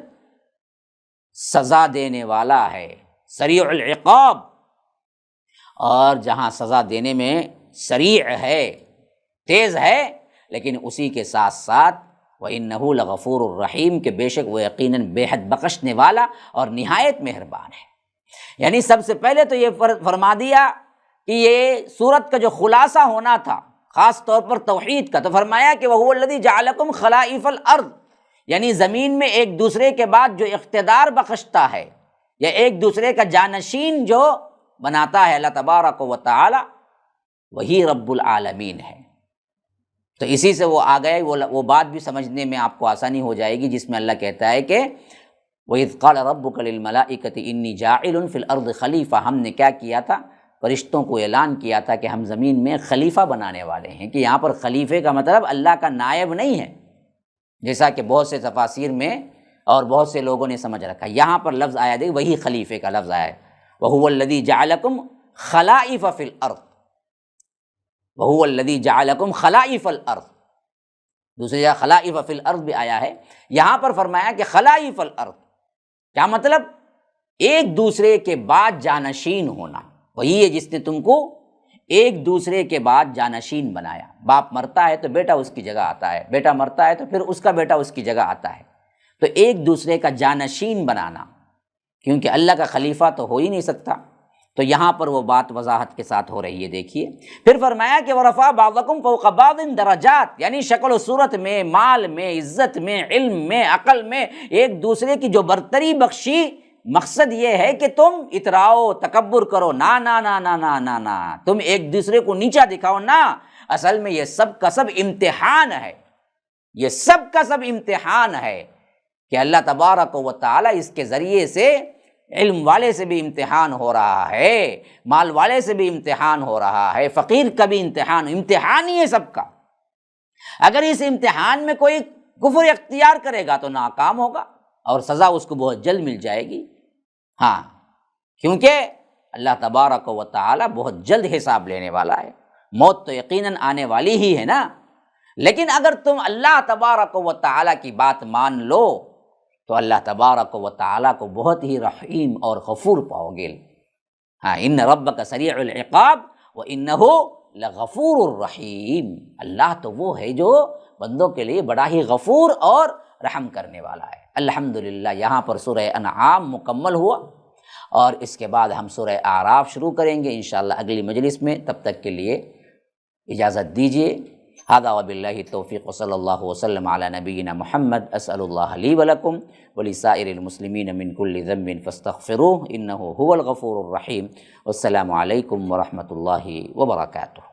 سزا دینے والا ہے، سریع العقاب، اور جہاں سزا دینے میں سریع ہے، تیز ہے، لیکن اسی کے ساتھ ساتھ وَإِنَّهُ لَغَفُورٌ الرحیم، کہ بے شک وہ یقیناً بے حد بخشنے والا اور نہایت مہربان ہے۔ یعنی سب سے پہلے تو یہ فرما دیا کہ یہ سورت کا جو خلاصہ ہونا تھا خاص طور پر توحید کا، تو فرمایا کہ وَهُوَ الَّذِي جَعَلَكُمْ خَلَائِفَ الْأَرْضِ، یعنی زمین میں ایک دوسرے کے بعد جو اقتدار بخشتا ہے یا ایک دوسرے کا جانشین جو بناتا ہے اللہ تبارک و تعالی، وہی رب العالمین ہے۔ تو اسی سے وہ آ گئے، وہ بات بھی سمجھنے میں آپ کو آسانی ہو جائے گی جس میں اللہ کہتا ہے کہ وَإِذْ قَالَ رَبُّكَ لِلْمَلَائِكَةِ إِنِّي جَاعِلٌ فِي الْأَرْضِ خَلِيفَةً، ہم نے کیا کیا تھا؟ فرشتوں کو اعلان کیا تھا کہ ہم زمین میں خلیفہ بنانے والے ہیں، کہ یہاں پر خلیفے کا مطلب اللہ کا نائب نہیں ہے، جیسا کہ بہت سے تفاسیر میں اور بہت سے لوگوں نے سمجھ رکھا۔ یہاں پر لفظ آیا دیکھ، وہی خلیفے کا لفظ آیا ہے، وَهُوَ الَّذِي جَعَلَكُمْ خَلَائِفَ فِي الْأَرْضِ، وَهُوَ الَّذِي جَعَلَكُمْ خَلَائِفَ الْأَرْضِ، دوسری جگہ خلائف فی الارض بھی آیا ہے، یہاں پر فرمایا کہ خلائف الارض، کیا مطلب؟ ایک دوسرے کے بعد جانشین ہونا، وہی ہے جس نے تم کو ایک دوسرے کے بعد جانشین بنایا۔ باپ مرتا ہے تو بیٹا اس کی جگہ آتا ہے، بیٹا مرتا ہے تو پھر اس کا بیٹا اس کی جگہ آتا ہے، تو ایک دوسرے کا جانشین بنانا، کیونکہ اللہ کا خلیفہ تو ہو ہی نہیں سکتا۔ تو یہاں پر وہ بات وضاحت کے ساتھ ہو رہی ہے، دیکھیے پھر فرمایا کہ وَرَفَعَ بَعْضَكُمْ فَوْقَ بَعْضٍ دَرَجَاتٍ، یعنی شکل و صورت میں، مال میں، عزت میں، علم میں، عقل میں ایک دوسرے کی جو برتری بخشی، مقصد یہ ہے کہ تم اتراؤ، تکبر کرو، نا نا نا نا نا نا نا، تم ایک دوسرے کو نیچا دکھاؤ نا، اصل میں یہ سب کا سب امتحان ہے، یہ سب کا سب امتحان ہے کہ اللہ تبارک و تعالی اس کے ذریعے سے علم والے سے بھی امتحان ہو رہا ہے، مال والے سے بھی امتحان ہو رہا ہے، فقیر کا بھی امتحان ہی ہے سب کا۔ اگر اس امتحان میں کوئی کفر اختیار کرے گا تو ناکام ہوگا اور سزا اس کو بہت جلد مل جائے گی، ہاں، کیونکہ اللہ تبارک و تعالی بہت جلد حساب لینے والا ہے، موت تو یقیناً آنے والی ہی ہے نا، لیکن اگر تم اللہ تبارک و تعالی کی بات مان لو تو اللہ تبارک و تعالیٰ کو بہت ہی رحیم اور غفور پاؤ گے۔ ہاں، ان ربک سریع العقاب وانہ لغفور الرحیم، اللہ تو وہ ہے جو بندوں کے لیے بڑا ہی غفور اور رحم کرنے والا ہے۔ الحمدللہ، یہاں پر سورہ انعام مکمل ہوا اور اس کے بعد ہم سورہ اعراف شروع کریں گے انشاءاللہ اگلی مجلس میں، تب تک کے لیے اجازت دیجیے۔ هذا وباللہ التوفیق وصلی اللہ وسلم علی نبینا محمد، اسأل اللہ لی ولکم ولسائر المسلمین من کل ذنب فاستغفروہ انہ هو الغفور الرحیم، والسلام علیکم ورحمۃ اللہ وبرکاتہ۔